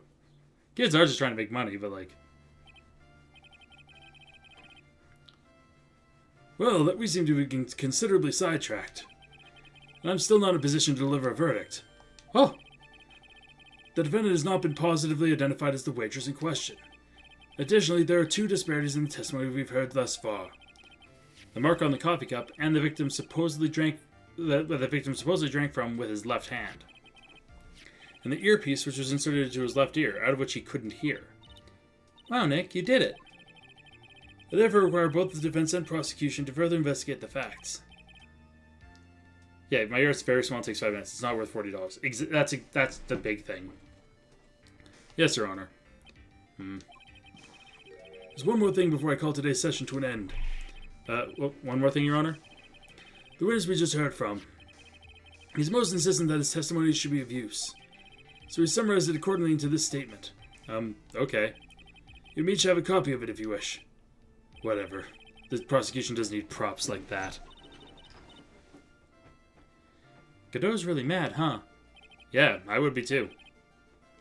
A: Kids are just trying to make money, but like... Well, we seem to be considerably sidetracked. And I'm still not in a position to deliver a verdict. Oh! The defendant has not been positively identified as the waitress in question. Additionally, there are 2 disparities in the testimony we've heard thus far. The mark on the coffee cup and the victim supposedly drank from with his left hand. And the earpiece which was inserted into his left ear, out of which he couldn't hear. Wow, Nick, you did it. I therefore require both the defense and prosecution to further investigate the facts. Yeah, my ear is very small, it takes 5 minutes. It's not worth $40. That's the big thing. Yes, Your Honor. There's one more thing before I call today's session to an end. One more thing, Your Honor. The witness we just heard from. He's most insistent that his testimony should be of use. So he summarized it accordingly into this statement. Okay. You may each have a copy of it if you wish. Whatever. The prosecution doesn't need props like that. Godot's really mad, huh? Yeah, I would be too.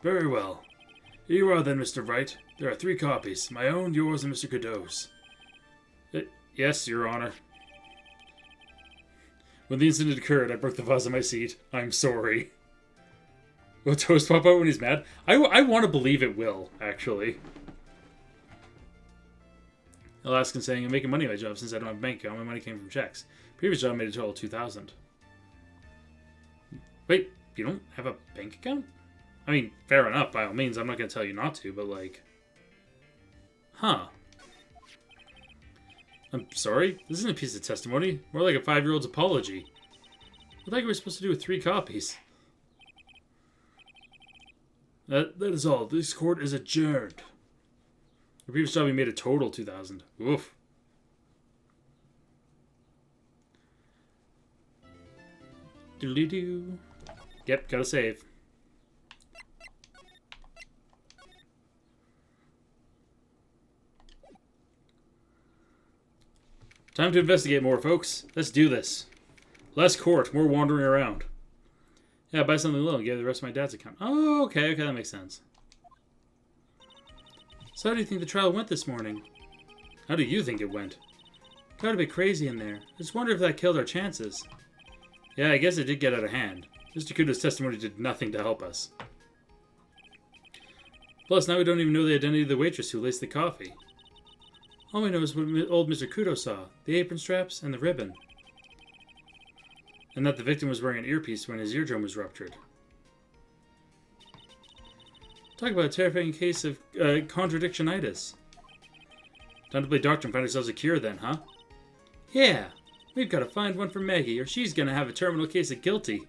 A: Very well. Here you are then, Mr. Wright. There are 3 copies. My own, yours, and Mr. Godot's. Yes, Your Honor. When the incident occurred, I broke the vase on my seat. I'm sorry. Will Toast pop out when he's mad? I want to believe it will, actually. Alaskan saying, I'm making money at my job since I don't have a bank account. My money came from checks. Previous job made a total of $2,000. Wait, you don't have a bank account? I mean, fair enough, by all means. I'm not going to tell you not to, but like... Huh. I'm sorry? This isn't a piece of testimony. More like a 5-year-old's apology. What the heck are we supposed to do with 3 copies? That is all. This court is adjourned. The previous job we made a total $2,000. Oof. Doodly-doo. Yep, gotta save. Time to investigate more, folks. Let's do this. Less court, more wandering around. Yeah, buy something little and give the rest of my dad's account. Oh, okay, that makes sense. So how do you think the trial went this morning? How do you think it went? Got a bit crazy in there. I just wonder if that killed our chances. Yeah, I guess it did get out of hand. Mr. Kudo's testimony did nothing to help us. Plus, now we don't even know the identity of the waitress who laced the coffee. All we know is what old Mr. Kudo saw. The apron straps and the ribbon. And that the victim was wearing an earpiece when his eardrum was ruptured. Talk about a terrifying case of contradictionitis. Time to play doctor and find ourselves a cure then, huh? Yeah, we've got to find one for Maggie or she's going to have a terminal case of guilty.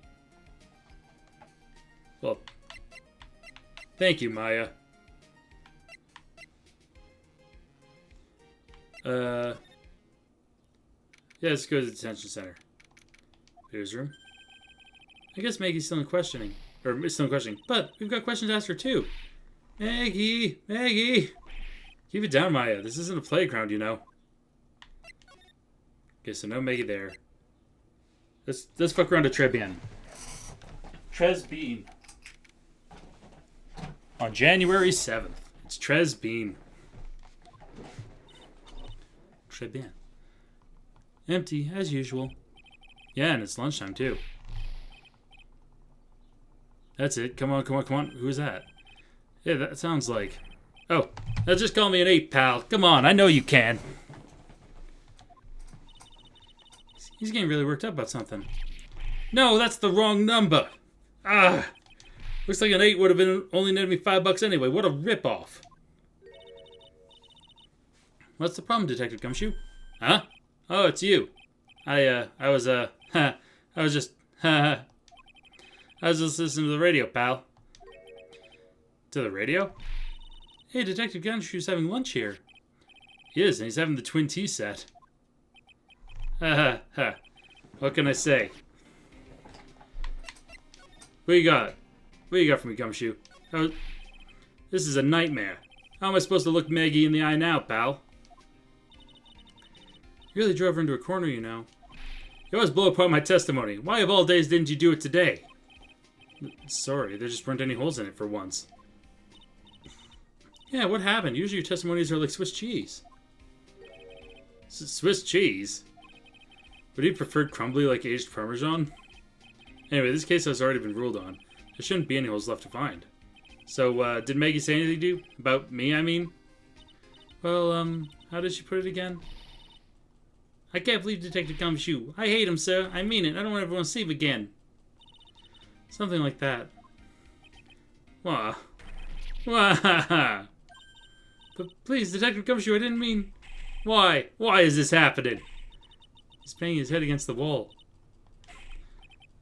A: Well, thank you, Maya. Yeah, let's go to the detention center. Here's room. I guess Maggie's still in questioning. Or still in questioning. But we've got questions to ask her too. Maggie! Maggie! Keep it down, Maya. This isn't a playground, you know. Okay, so no Maggie there. Let's fuck around to Trebian. Tresbean. On January 7th. It's Tresbean. Trebian. Empty, as usual. Yeah, and it's lunchtime, too. That's it. Come on, come on, come on. Who's that? Yeah, that sounds like... Oh, now just call me an ape, pal. Come on, I know you can. He's getting really worked up about something. No, that's the wrong number. Ah, looks like an 8 would have been only netted me $5 anyway. What a ripoff. What's the problem, Detective Gumshoe? Huh? Oh, it's you. I was just, I was just listening to the radio, pal. To the radio? Hey, Detective Gumshoe's having lunch here. He is, and he's having the twin tea set. Ha ha. What can I say? What you got? What you got for me, Gumshoe? Oh, this is a nightmare. How am I supposed to look Maggie in the eye now, pal? You really drove her into a corner, you know. You always blow apart my testimony. Why of all days didn't you do it today? Sorry, there just weren't any holes in it for once. Yeah, what happened? Usually your testimonies are like Swiss cheese. Swiss cheese? Would you prefer crumbly like aged Parmesan? Anyway, this case has already been ruled on. There shouldn't be any holes left to find. So, did Maggie say anything to you? About me, I mean? Well, how did she put it again? I can't believe Detective Gumshoe. I hate him, sir. I mean it. I don't want everyone to see him again. Something like that. Wah. Wah. But please, Detective Gumshoe, I didn't mean... Why? Why is this happening? He's banging his head against the wall.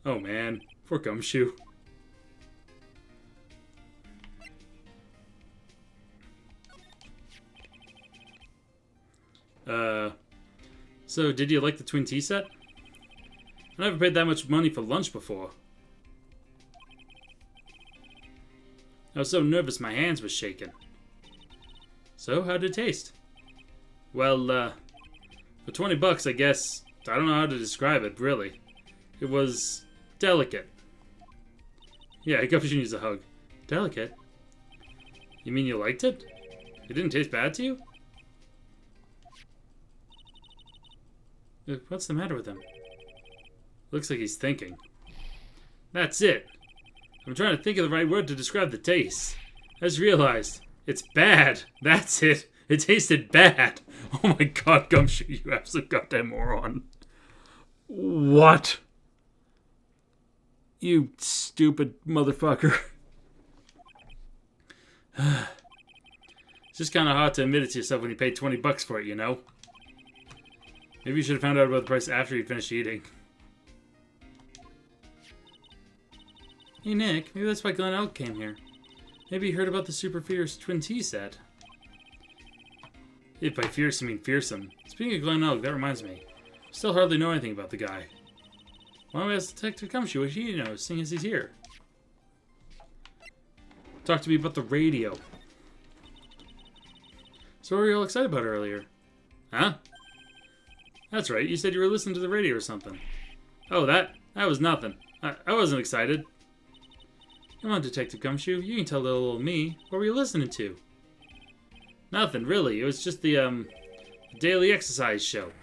A: Oh, man. Poor Gumshoe. So, did you like the twin tea set? I never paid that much money for lunch before. I was so nervous my hands were shaking. So, how did it taste? Well, for 20 bucks, I guess, I don't know how to describe it, really. It was delicate. Yeah, Gumshoe needs a hug. Delicate? You mean you liked it? It didn't taste bad to you? What's the matter with him? Looks like he's thinking. That's it. I'm trying to think of the right word to describe the taste. I just realized. It's bad. That's it. It tasted bad. Oh my god, Gumshoe, you absolute goddamn moron. What? You stupid motherfucker. It's just kind of hard to admit it to yourself when you paid 20 bucks for it, you know? Maybe you should have found out about the price after you finished eating. Hey Nick, maybe that's why Glen Elk came here. Maybe he heard about the super fierce twin tea set. If by fierce you mean fearsome. Speaking of Glen Elk, that reminds me. I still hardly know anything about the guy. Why don't we ask Detective Gumshoe what he knows, seeing as he's here? Talk to me about the radio. So what were you all excited about earlier? Huh? That's right, you said you were listening to the radio or something. Oh, that was nothing. I wasn't excited. Come on, Detective Gumshoe, you can tell little old me. What were you listening to? Nothing, really. It was just the, daily exercise show.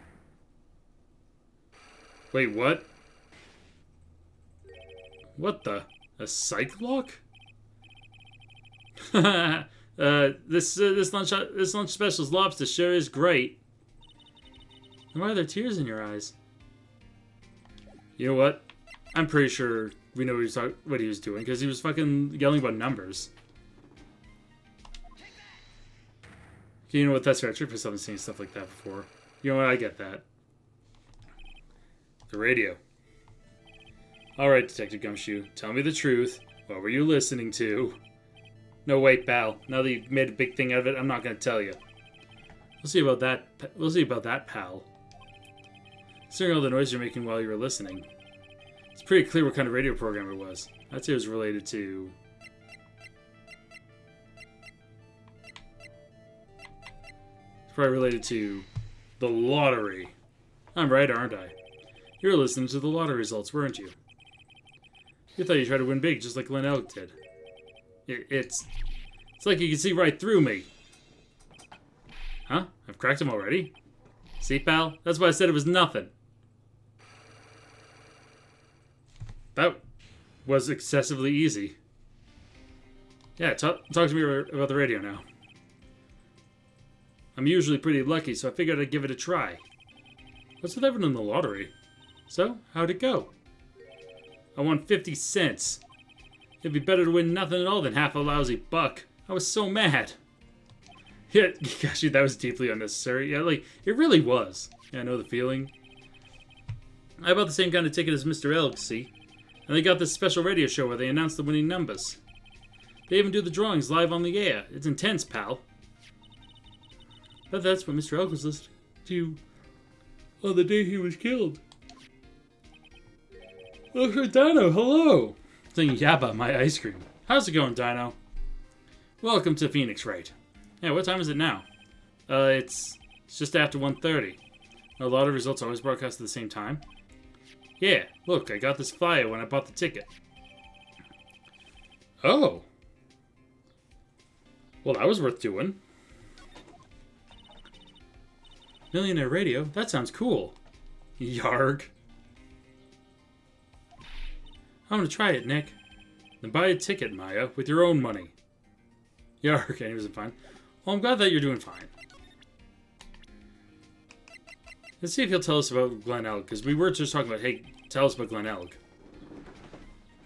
A: Wait, what? What the? A psych block? This lunch special's lobster sure is great. And why are there tears in your eyes? You know what? I'm pretty sure we know what he was doing, because he was fucking yelling about numbers. You know what? That's right. I haven't seen stuff like that before. You know what? I get that. The radio. Alright, Detective Gumshoe. Tell me the truth. What were you listening to? No, wait, pal. Now that you've made a big thing out of it, I'm not going to tell you. We'll see about that. We'll see about that, pal. Considering all the noise you're making while you were listening, it's pretty clear what kind of radio program it was. I'd say it was related to... It's probably related to the lottery. I'm right, aren't I? You were listening to the lottery results, weren't you? You thought you tried to win big, just like Glen Elk did. It's like you can see right through me. Huh? I've cracked him already? See, pal? That's why I said it was nothing. That was excessively easy. Yeah, talk to me about the radio now. I'm usually pretty lucky, so I figured I'd give it a try. What's with everyone in the lottery? So, how'd it go? I won 50 cents. It'd be better to win nothing at all than half a lousy buck. I was so mad. Yeah, gosh, that was deeply unnecessary. Yeah, like, it really was. Yeah, I know the feeling. I bought the same kind of ticket as Mr. Elk, see? And they got this special radio show where they announce the winning numbers. They even do the drawings live on the air. It's intense, pal. But that's what Mr. Elk was listening to on the day he was killed. Oh, Dino, hello! Saying Yabba, my ice cream. How's it going, Dino? Welcome to Phoenix, Wright. Yeah, what time is it now? It's just after 1:30. A lot of results always broadcast at the same time. Yeah, look, I got this flyer when I bought the ticket. Oh. Well, that was worth doing. Millionaire Radio? That sounds cool. Yarg. I'm gonna try it, Nick. Then buy a ticket, Maya, with your own money. Yarg, and he was fine. Well, I'm glad that you're doing fine. Let's see if he'll tell us about Glen Elg, because we were just talking about, hey, tell us about Glen Elg.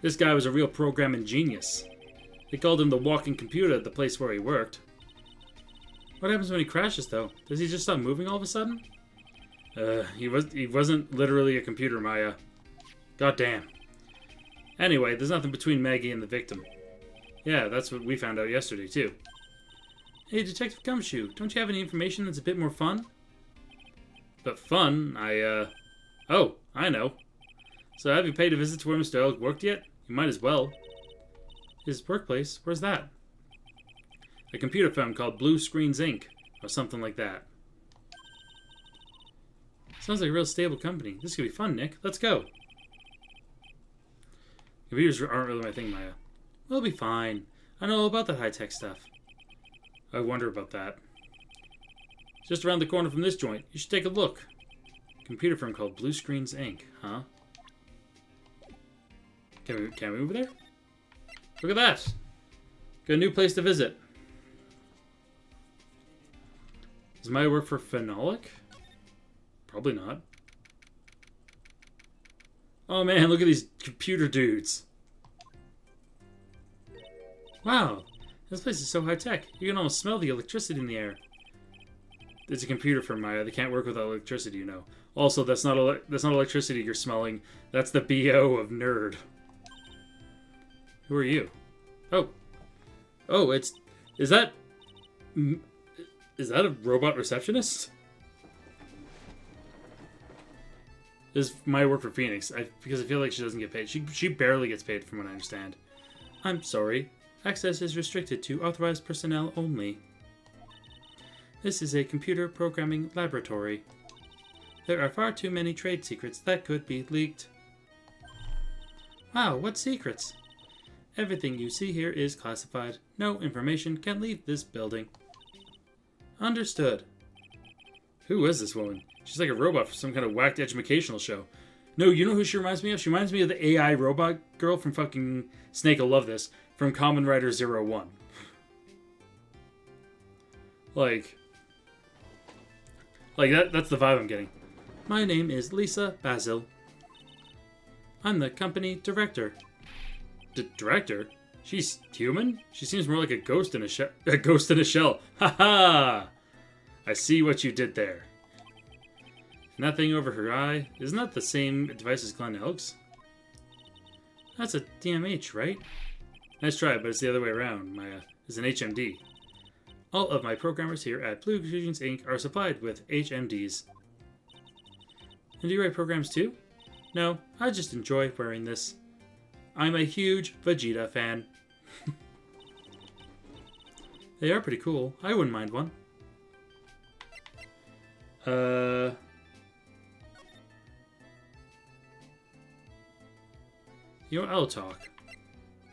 A: This guy was a real programming genius. They called him the walking computer at the place where he worked. What happens when he crashes, though? Does he just stop moving all of a sudden? He wasn't literally a computer, Maya. Goddamn. Anyway, there's nothing between Maggie and the victim. Yeah, that's what we found out yesterday, too. Hey, Detective Gumshoe, don't you have any information that's a bit more fun? But fun? Oh, I know. So have you paid a visit to where Mr. Elk worked yet? You might as well. His workplace? Where's that? A computer firm called Blue Screens Inc. Or something like that. Sounds like a real stable company. This could be fun, Nick. Let's go. Computers aren't really my thing, Maya. We'll be fine. I know all about that high-tech stuff. I wonder about that. Just around the corner from this joint. You should take a look. Computer firm called Blue Screens Inc. Huh? Can we move there? Look at that. Got a new place to visit. Does Maya work for Phenolic? Probably not. Oh man, look at these computer dudes. Wow, this place is so high-tech. You can almost smell the electricity in the air. It's a computer firm, Maya. They can't work without electricity, you know. Also, that's not electricity you're smelling. That's the BO of nerd. Who are you? Oh. Oh, is that a robot receptionist? This Maya work for Phoenix, because I feel like she doesn't get paid. She barely gets paid from what I understand. I'm sorry. Access is restricted to authorized personnel only. This is a computer programming laboratory. There are far too many trade secrets that could be leaked. Wow, what secrets? Everything you see here is classified. No information can leave this building. Understood. Who is this woman? She's like a robot for some kind of whacked educational show. No, you know who she reminds me of? She reminds me of the AI robot girl from fucking Snake will love this. From Kamen Rider 01. Like that's the vibe I'm getting. My name is Lisa Basil. I'm the company director. Director? She's human? She seems more like a ghost in a shell. Ha ha! I see what you did there. Nothing over her eye. Isn't that the same device as Glen Elk's? That's a DMH, right? Nice try, but it's the other way around. Maya is an HMD. All of my programmers here at Blue Screens Inc. are supplied with HMDs. And do you write programs too? No, I just enjoy wearing this. I'm a huge Vegeta fan. They are pretty cool. I wouldn't mind one. You know what? I'll talk.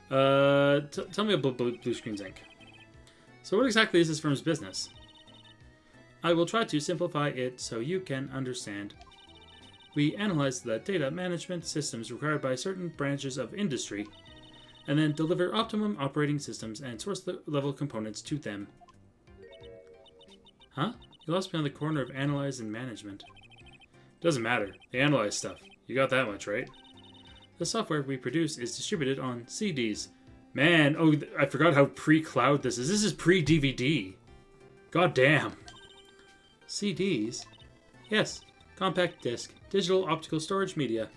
A: Tell me about Blue Screens Inc. So what exactly is this firm's business? I will try to simplify it so you can understand. We analyze the data management systems required by certain branches of industry, and then deliver optimum operating systems and source-level components to them. Huh? You lost me on the corner of analyze and management. Doesn't matter. They analyze stuff. You got that much, right? The software we produce is distributed on CDs. Man, oh, I forgot how pre-cloud this is. This is pre-DVD. God damn. CDs? Yes. Compact disc. Digital optical storage media.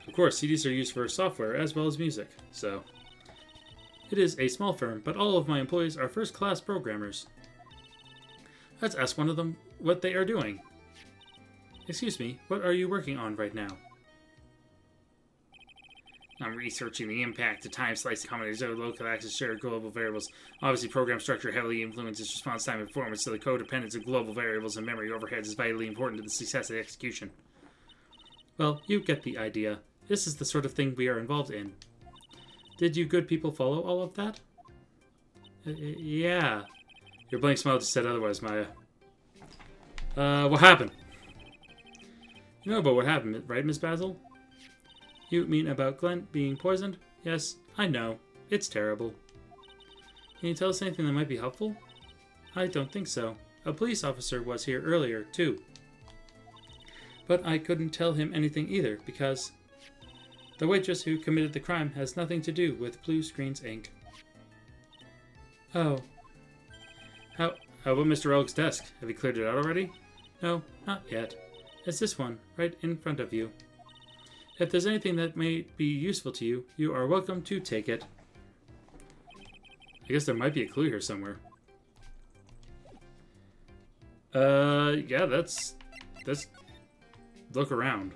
A: Of course, CDs are used for software as well as music, so... It is a small firm, but all of my employees are first-class programmers. Let's ask one of them what they are doing. Excuse me, what are you working on right now? I'm researching the impact of time-sliced combinations of local access shared global variables. Obviously, program structure heavily influences response time and performance, so the codependence of global variables and memory overheads is vitally important to the success of the execution. Well, you get the idea. This is the sort of thing we are involved in. Did you good people follow all of that? Yeah. Your blank smile just said otherwise, Maya. What happened? You know about what happened, right, Miss Basil? You mean about Glenn being poisoned? Yes, I know. It's terrible. Can you tell us anything that might be helpful? I don't think so. A police officer was here earlier, too. But I couldn't tell him anything either, because the waitress who committed the crime has nothing to do with Blue Screens Inc. Oh. How about Mr. Elg's desk? Have you cleared it out already? No, not yet. It's this one, right in front of you. If there's anything that may be useful to you, you are welcome to take it. I guess there might be a clue here somewhere. Yeah, let's look around.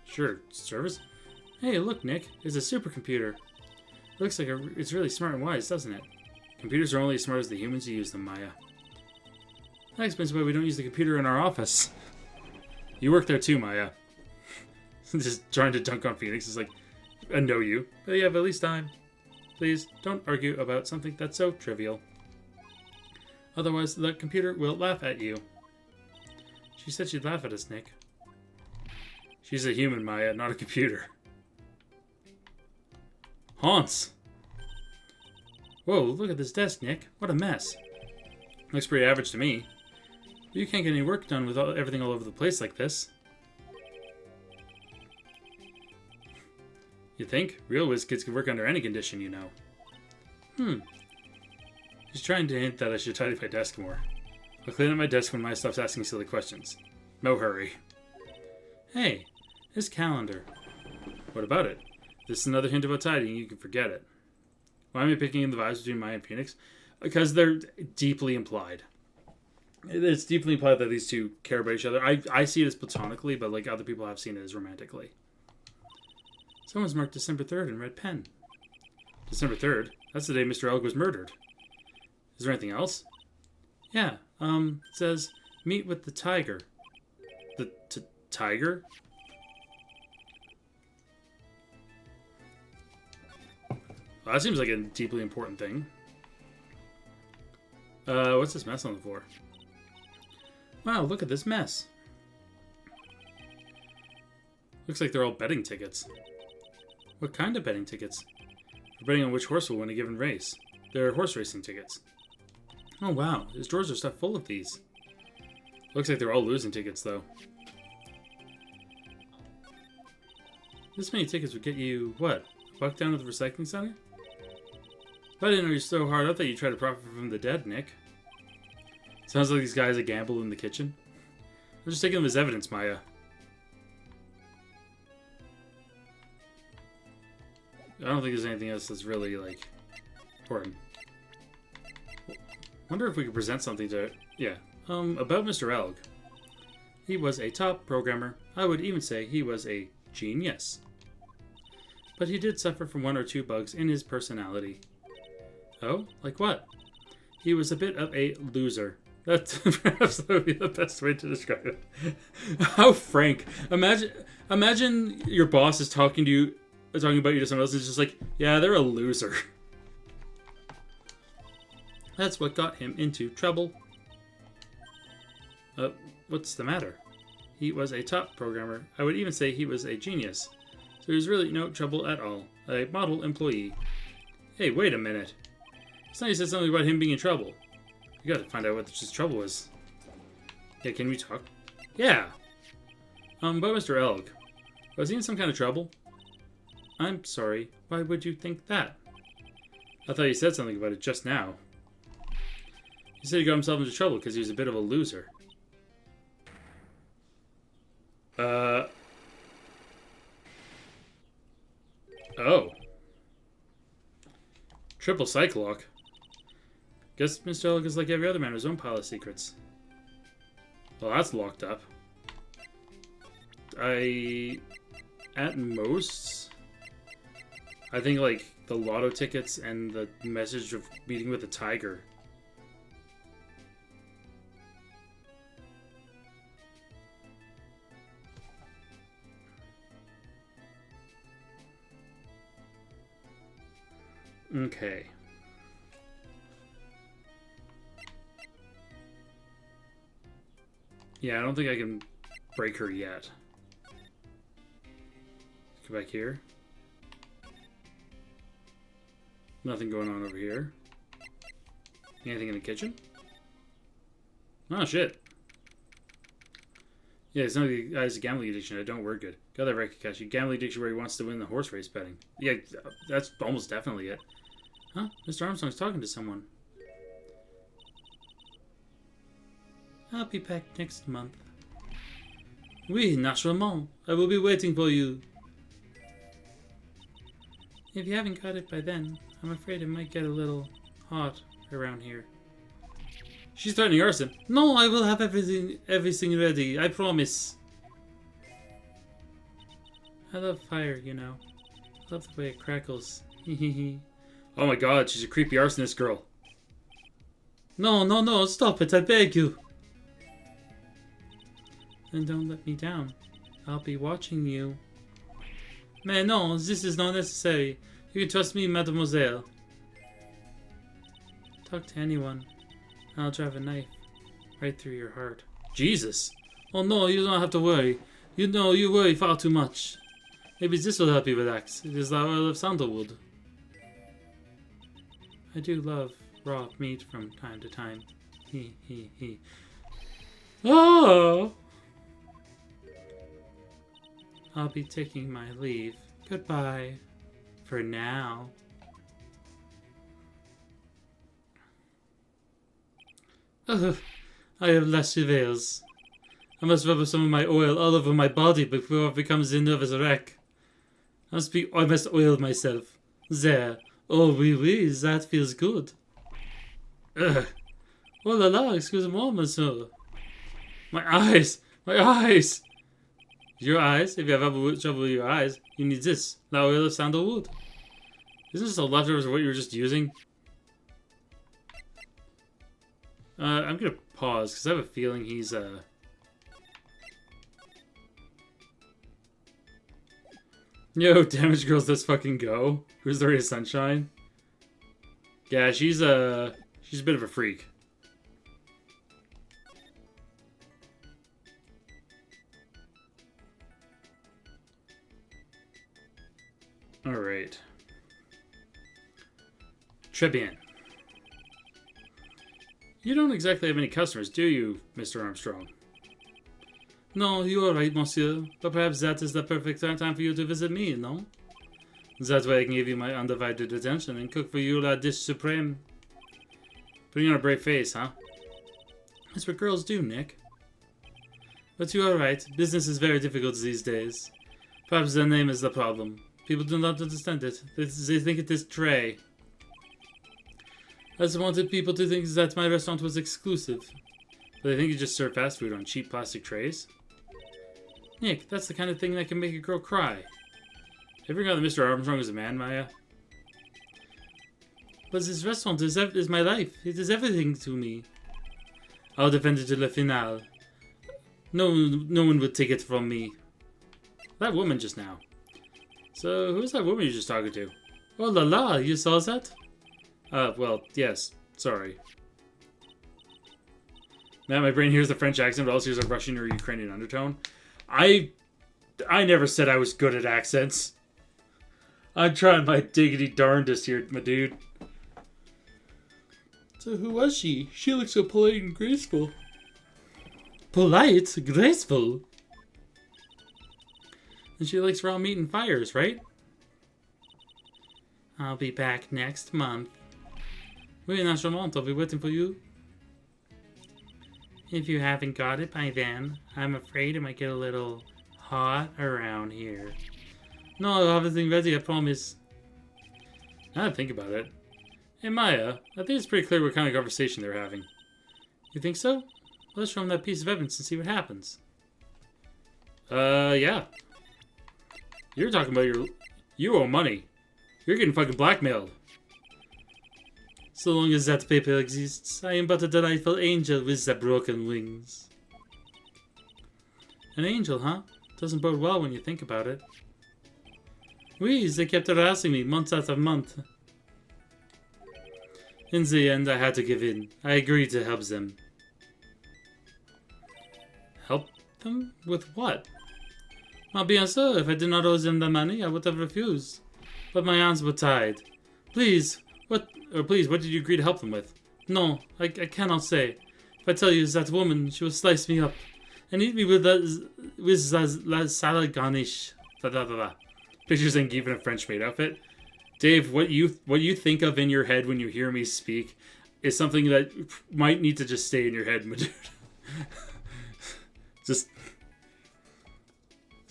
A: Sure, service? Hey, look, Nick, it's a supercomputer. Looks like it's really smart and wise, doesn't it? Computers are only as smart as the humans who use them, Maya. That explains why we don't use the computer in our office. You work there too, Maya. Just trying to dunk on Phoenix is like, I know you, but you have at least time. Please, don't argue about something that's so trivial. Otherwise, the computer will laugh at you. She said she'd laugh at us, Nick. She's a human, Maya, not a computer. Haunts! Whoa, look at this desk, Nick. What a mess. Looks pretty average to me. You can't get any work done with everything all over the place like this. You think? Real whiz kids can work under any condition, you know. She's trying to hint that I should tidy my desk more. I'll clean up my desk when Maya stops asking silly questions. No hurry. Hey, this calendar. What about it? This is another hint about tidying, you can forget it. Why am I picking in the vibes between Maya and Phoenix? Because they're deeply implied. It's deeply implied that these two care about each other. I see it as platonically, but like other people have seen it as romantically. Someone's marked December 3rd in red pen. December 3rd? That's the day Mr. Elg was murdered. Is there anything else? Yeah, it says, meet with the tiger. The tiger? Well, that seems like a deeply important thing. What's this mess on the floor? Wow, look at this mess. Looks like they're all betting tickets. What kind of betting tickets? For betting on which horse will win a given race. They're horse racing tickets. Oh wow, his drawers are stuffed full of these. Looks like they're all losing tickets, though. This many tickets would get you, what? $1 down at the recycling center? I didn't know you're so hard up that you try to profit from the dead, Nick. Sounds like these guys a gamble in the kitchen. I'm just taking them as evidence, Maya. I don't think there's anything else that's really, like, important. Wonder if we could present something to... Yeah. About Mr. Elg. He was a top programmer. I would even say he was a genius. But he did suffer from 1 or 2 bugs in his personality. Oh? Like what? He was a bit of a loser. That perhaps that would be the best way to describe it. How frank. Imagine your boss is talking about you to someone else and it's just like, yeah, they're a loser. That's what got him into trouble. What's the matter? He was a top programmer. I would even say he was a genius. So he was really no trouble at all. A model employee. Hey, wait a minute. It's not you said something about him being in trouble. You gotta find out what his trouble was. Yeah, can we talk? Yeah. About Mr. Elg. Was he in some kind of trouble? I'm sorry. Why would you think that? I thought you said something about it just now. He said he got himself into trouble because he was a bit of a loser. Oh. Triple Cyclock. Guess Mr. Elg is like every other man with his own pile of secrets. Well, that's locked up. At most, I think like the lotto tickets and the message of meeting with a tiger. Okay. Yeah, I don't think I can break her yet. Go back here. Nothing going on over here. Anything in the kitchen? Oh, shit. Yeah, it's not a gambling addiction. I don't work good. Got that right, Kakashi. Gambling addiction where he wants to win the horse race betting. Yeah, that's almost definitely it. Huh? Mr. Armstrong's talking to someone. I'll be back next month. Oui, naturellement. I will be waiting for you. If you haven't got it by then, I'm afraid it might get a little hot around here. She's threatening arson. No, I will have everything ready. I promise. I love fire, you know. I love the way it crackles. Oh my god, she's a creepy arsonist girl. No, no, no, stop it, I beg you. Then don't let me down. I'll be watching you. Mais non, this is not necessary. You can trust me, mademoiselle. Talk to anyone. I'll drive a knife right through your heart. Jesus! Oh no, you don't have to worry. You know, you worry far too much. Maybe this will help you relax. It is the oil of sandalwood. I do love raw meat from time to time. He. Oh! I'll be taking my leave. Goodbye. For now. Ugh, I have less travails. I must rub some of my oil all over my body before it becomes a nervous wreck. I must oil myself. There. Oh, oui, that feels good. Ugh. Oh la la, excusez-moi, monsieur. My eyes! My eyes! Your eyes? If you have trouble with your eyes, you need this. The oil of sandalwood. Isn't this the leftovers of what you were just using? I'm gonna pause, because I have a feeling he's, Yo, damage girls, let's fucking go. Who's the ray of sunshine? Yeah, she's a bit of a freak. Alright. Tribune. You don't exactly have any customers, do you, Mr. Armstrong? No, you are right, monsieur. But perhaps that is the perfect time for you to visit me, no? That way I can give you my undivided attention and cook for you la dish supreme. Putting on a brave face, huh? That's what girls do, Nick. But you are right. Business is very difficult these days. Perhaps the name is the problem. People do not understand it. They think it is tray. I just wanted people to think that my restaurant was exclusive. But they think you just serve fast food on cheap plastic trays? Nick, that's the kind of thing that can make a girl cry. Ever forgot that Mr. Armstrong is a man, Maya? But this restaurant is my life. It is everything to me. I'll defend it to the finale. No one would take it from me. That woman just now. So, who's that woman you're just talking to? Oh la la, you saw that? Well, yes. Sorry. Now my brain hears the French accent, but also hears a Russian or Ukrainian undertone. I never said I was good at accents. I'm trying my diggity darndest here, my dude. So who was she? She looks so polite and graceful. Polite? Graceful? And she likes raw meat and fires, right? I'll be back next month. Oui, naturellement, I'll be waiting for you. If you haven't got it by then, I'm afraid it might get a little hot around here. No, I'll have everything ready, I promise. Now that I think about it. Hey Maya, I think it's pretty clear what kind of conversation they're having. You think so? Let's show them that piece of evidence and see what happens. Yeah. You're talking about you owe money. You're getting fucking blackmailed. So long as that paper exists, I am but a delightful angel with the broken wings. An angel, huh? Doesn't bode well when you think about it. Oui, they kept harassing me month after month. In the end, I had to give in. I agreed to help them. Help them? With what? Well, bien sûr, if I did not owe them the money, I would have refused. But my hands were tied. Please, what did you agree to help them with? No, I cannot say. If I tell you that woman, she will slice me up and eat me with the salad garnish. Pictures and give in a French maid outfit. Dave, what you think of in your head when you hear me speak is something that might need to just stay in your head, my dude.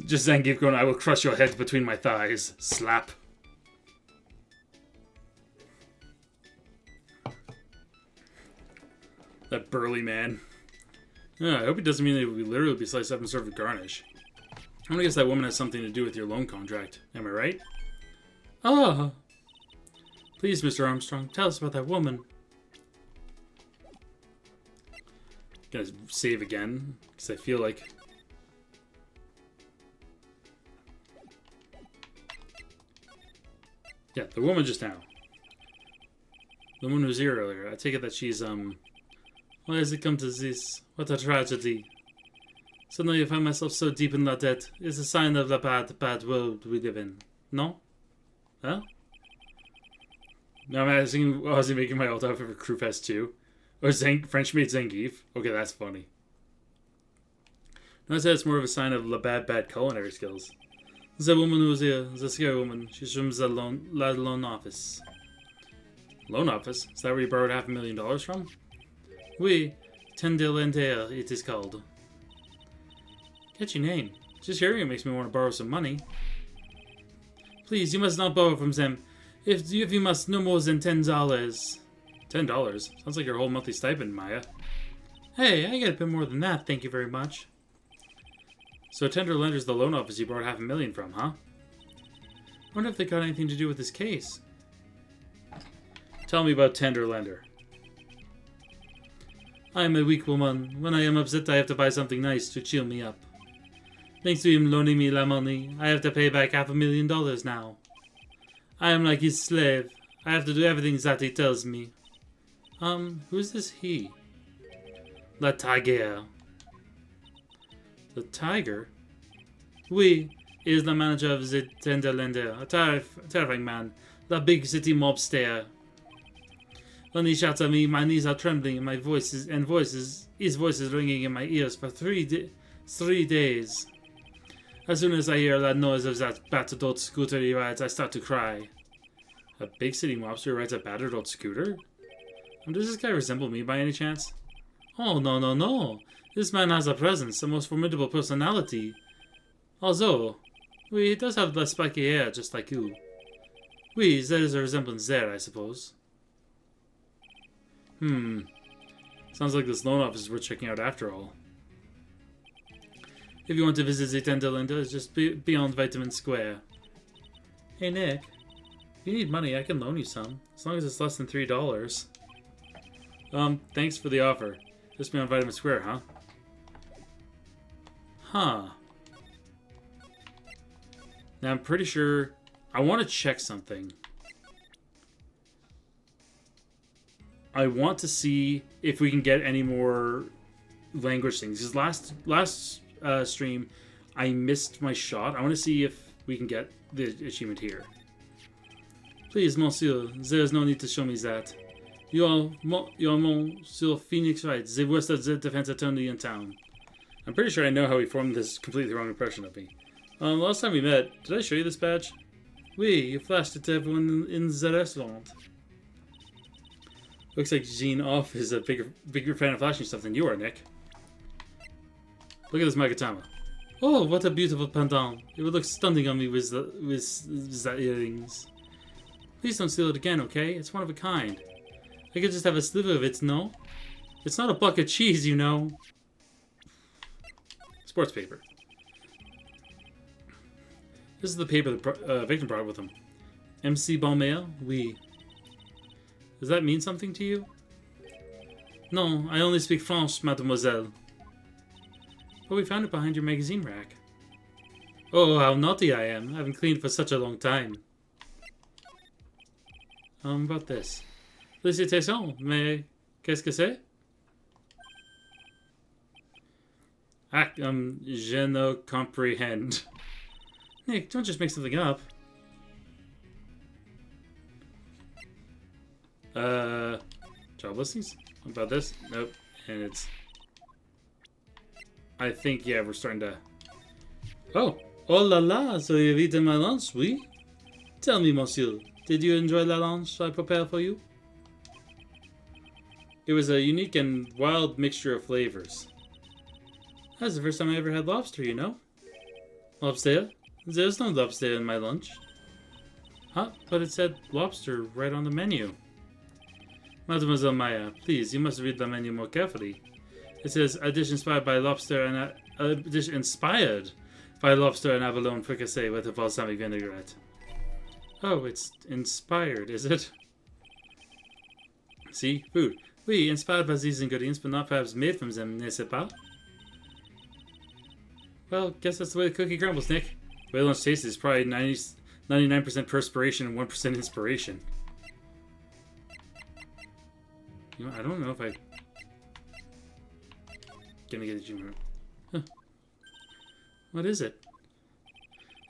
A: just Zangief going, I will crush your head between my thighs. Slap. That burly man. Yeah, I hope it doesn't mean that we literally be sliced up and served with garnish. I'm gonna guess that woman has something to do with your loan contract. Am I right? Oh! Please, Mr. Armstrong, tell us about that woman. Gonna save again, because I feel like... Yeah, the woman just now. The woman who was here earlier. I take it that she's, Why has it come to this? What a tragedy. Suddenly I find myself so deep in the debt. It's a sign of the bad world we live in. No? Huh? Now I'm asking, was he making my alt outfit for Crewfest 2? Or French maid Zangief? Okay, that's funny. No, I'd say it's more of a sign of the bad culinary skills. There's a woman who's here, the scary woman. She's from the loan office. Loan office? Is that where you borrowed $500,000 from? Oui, Tenderlander it is called. Catchy name. Just hearing it makes me want to borrow some money. Please, you must not borrow from them. If you must, no more than $10. $10? Sounds like your whole monthly stipend, Maya. Hey, I get a bit more than that, thank you very much. So Tenderlander's the loan office you borrowed $500,000 from, huh? Wonder if they got anything to do with this case. Tell me about Tenderlander. I am a weak woman. When I am upset, I have to buy something nice to cheer me up. Thanks to him loaning me the money, I have to pay back $500,000 now. I am like his slave. I have to do everything that he tells me. Who's this he? The tiger. The tiger? Oui, he is the manager of the Tenderlander, a terrifying man, the big city mobster. When he shouts at me, my knees are trembling and his voice is ringing in my ears for 3 days. As soon as I hear that noise of that battered old scooter he rides, I start to cry. A big city mobster rides a battered old scooter? Does this guy resemble me by any chance? Oh, no. This man has a presence, a most formidable personality. Although, he does have the spiky hair just like you. There is a resemblance there, I suppose. Sounds like this loan office is worth checking out after all. If you want to visit the Tenderlander, it's just beyond Vitamin Square. Hey Nick, if you need money, I can loan you some, as long as it's less than $3. Thanks for the offer. Just beyond Vitamin Square, huh? Huh. Now I'm pretty sure I want to check something. I want to see if we can get any more language things. Because last stream, I missed my shot. I want to see if we can get the achievement here. Please, monsieur, there is no need to show me that. You are Monsieur Phoenix Wright, the worst defense attorney in town. I'm pretty sure I know how he formed this completely wrong impression of me. Last time we met, did I show you this badge? Oui, you flashed it to everyone in the restaurant. Looks like Jean Off is a bigger fan of flashing stuff than you are, Nick. Look at this Magatama. Oh, what a beautiful pendant. It would look stunning on me with the earrings. Please don't steal it again, okay? It's one of a kind. I could just have a sliver of it, no? It's not a block of cheese, you know. Sports paper. This is the paper the victim brought with him. MC Balmail? Oui. Does that mean something to you? No, I only speak French, mademoiselle. But we found it behind your magazine rack. Oh, how naughty I am. I haven't cleaned for such a long time. About this. Félicitations, mais qu'est-ce que c'est? Ah, je ne comprehend. Nick, don't just make something up. Job listings? About this? Nope. And it's... I think, yeah, we're starting to... Oh! Oh la la! So you've eaten my lunch, oui? Tell me, monsieur, did you enjoy la lunch I prepared for you? It was a unique and wild mixture of flavors. That's the first time I ever had lobster, you know? Lobster? There's no lobster in my lunch. Huh? But it said lobster right on the menu. Mademoiselle Maya, please, you must read the menu more carefully. It says, a dish inspired by lobster and a dish inspired by lobster and abalone fricassee with a balsamic vinaigrette. Oh, it's inspired, is it? See? Food. Oui, inspired by these ingredients, but not perhaps made from them, n'est-ce pas? Well, guess that's the way the cookie crumbles, Nick. The way lunch tastes is probably 99% perspiration and 1% inspiration. You know, I don't know if I... Gonna get a gym. Huh. What is it?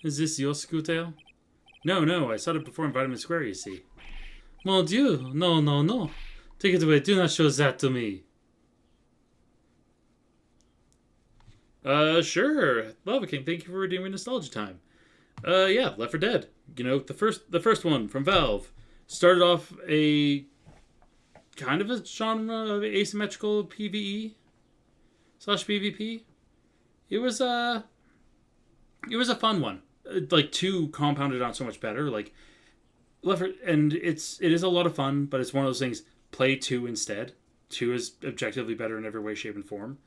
A: Is this your scooter? No, I saw it before in Vitamin Square, you see. Mon Dieu, no. Take it away, do not show that to me. Sure. Lava King, thank you for redeeming Nostalgia Time. Yeah, Left 4 Dead. You know, the first one from Valve started off a kind of a genre of asymmetrical PvE / PvP. It was a fun one. Like 2 compounded on so much better. Like and it is a lot of fun, but it's one of those things. Play 2 instead. 2 is objectively better in every way, shape, and form.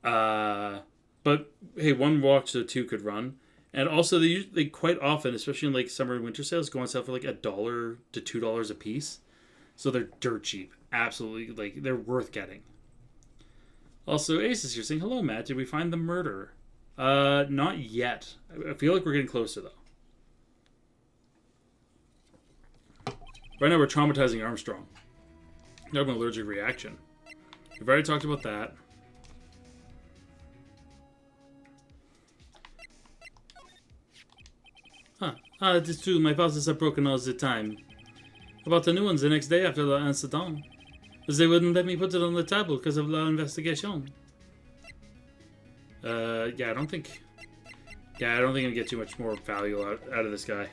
A: But hey, 1 walked so 2 could run. And also they quite often, especially in like summer and winter sales, go on sale for like $1 to $2 a piece. So they're dirt cheap. Absolutely, like they're worth getting. Also, Ace is here saying, hello, Matt. Did we find the murderer? Not yet. I feel like we're getting closer, though. Right now, we're traumatizing Armstrong. You have an allergic reaction. We've already talked about that. It is true. My vases are broken all the time. About the new ones the next day after the incident. Because they wouldn't let me put it on the table because of la investigation. I don't think I'm gonna get too much more value out of this guy.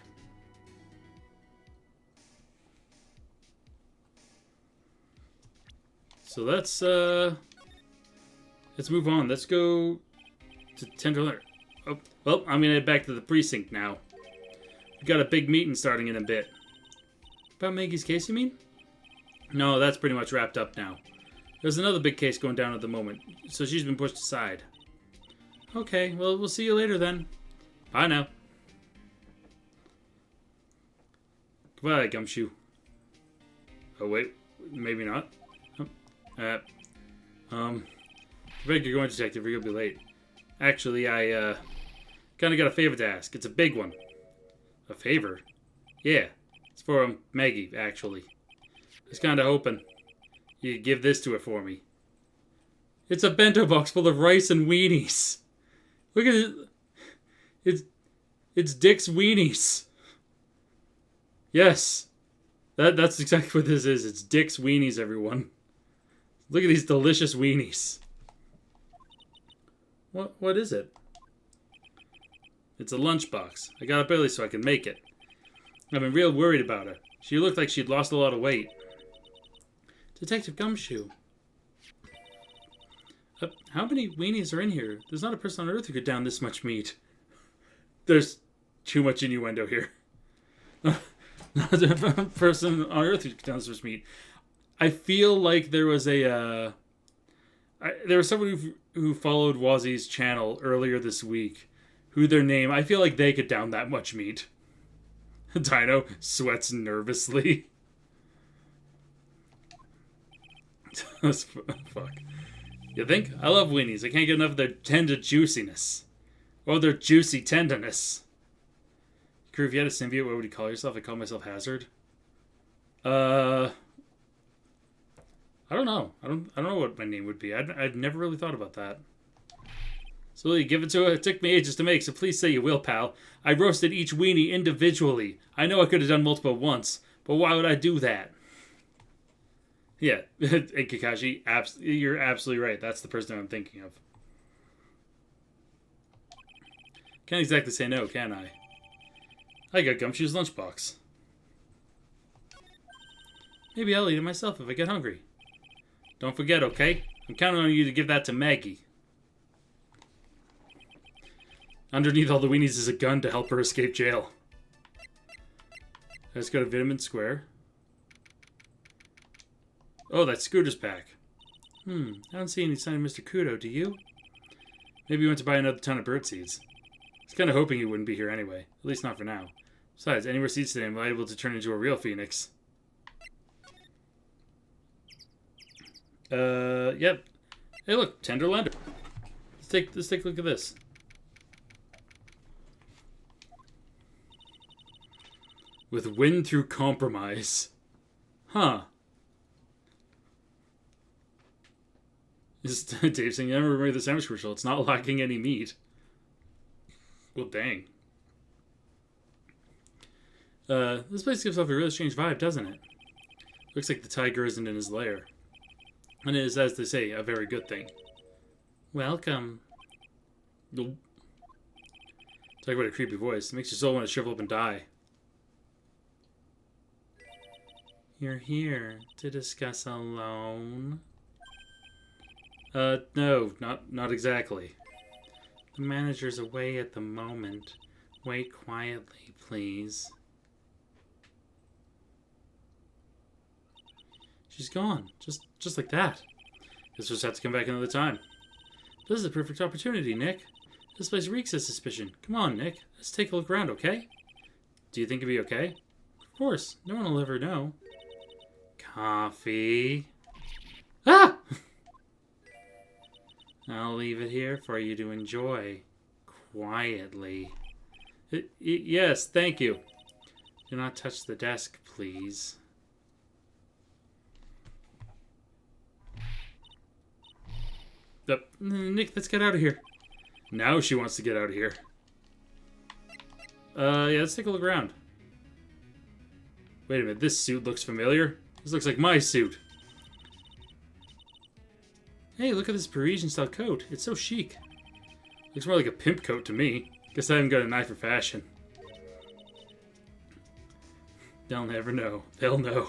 A: So let's move on. Let's go to Tenderloin. Oh, well, I'm gonna head back to the precinct now. We got a big meeting starting in a bit. About Maggie's case, you mean? No, that's pretty much wrapped up now. There's another big case going down at the moment, so she's been pushed aside. Okay, well, we'll see you later then. Bye now. Goodbye, Gumshoe. Oh, wait. Maybe not. Better go on, detective, or you'll be late. Actually, I, kinda got a favor to ask. It's a big one. A favor? Yeah. It's for, Maggie, actually. I was kinda hoping you could give this to her for me. It's a bento box full of rice and weenies. Look at it. It's Dick's weenies. Yes. That's exactly what this is. It's Dick's weenies, everyone. Look at these delicious weenies. What is it? It's a lunchbox. I got up early so I can make it. I've been real worried about her. She looked like she'd lost a lot of weight. Detective Gumshoe. How many weenies are in here? There's not a person on Earth who could down this much meat. There's too much innuendo here. Not a person on Earth who could down this much meat. I feel like there was there was someone who followed Wazzy's channel earlier this week, who their name, I feel like they could down that much meat. Dino sweats nervously. Fuck. You think? I love weenies. I can't get enough of their tender juiciness. Or their juicy tenderness. Crew, if you had a symbiote, what would you call yourself? I call myself Hazard. I don't know. I don't know what my name would be. I'd never really thought about that. So Lily, give it to her. It took me ages to make, so please say you will, pal. I roasted each weenie individually. I know I could have done multiple at once, but why would I do that? Yeah, and Kakashi, you're absolutely right. That's the person I'm thinking of. Can't exactly say no, can I? I got Gumshoe's lunchbox. Maybe I'll eat it myself if I get hungry. Don't forget, okay? I'm counting on you to give that to Maggie. Underneath all the weenies is a gun to help her escape jail. Let's go to Vitamin Square. Oh, that Scooter's back. I don't see any sign of Mr. Kudo, do you? Maybe he went to buy another ton of bird seeds. I was kind of hoping he wouldn't be here anyway. At least not for now. Besides, any more seeds today, I'm liable to turn into a real phoenix. Yep. Hey, look, Tender Lender. Let's take a look at this. With win through compromise. Huh. Is Dave saying, you never remember the sandwich commercial? It's not lacking any meat. Well, dang. This place gives off a really strange vibe, doesn't it? Looks like the tiger isn't in his lair. And it is, as they say, a very good thing. Welcome. Nope. Talk about a creepy voice. It makes your soul want to shrivel up and die. You're here to discuss a loan? No, not exactly. The manager's away at the moment. Wait quietly, please. She's gone. Just like that. Guess we'll just have to come back another time. This is a perfect opportunity, Nick. This place reeks of suspicion. Come on, Nick. Let's take a look around, okay? Do you think it'd be okay? Of course. No one will ever know. Coffee. Ah! I'll leave it here for you to enjoy. Quietly. Yes, thank you. Do not touch the desk, please. Nick, let's get out of here. Now she wants to get out of here. Yeah, let's take a look around. Wait a minute, this suit looks familiar. This looks like my suit. Hey, look at this Parisian-style coat. It's so chic. Looks more like a pimp coat to me. Guess I haven't got an eye for fashion. They'll never know. They'll know.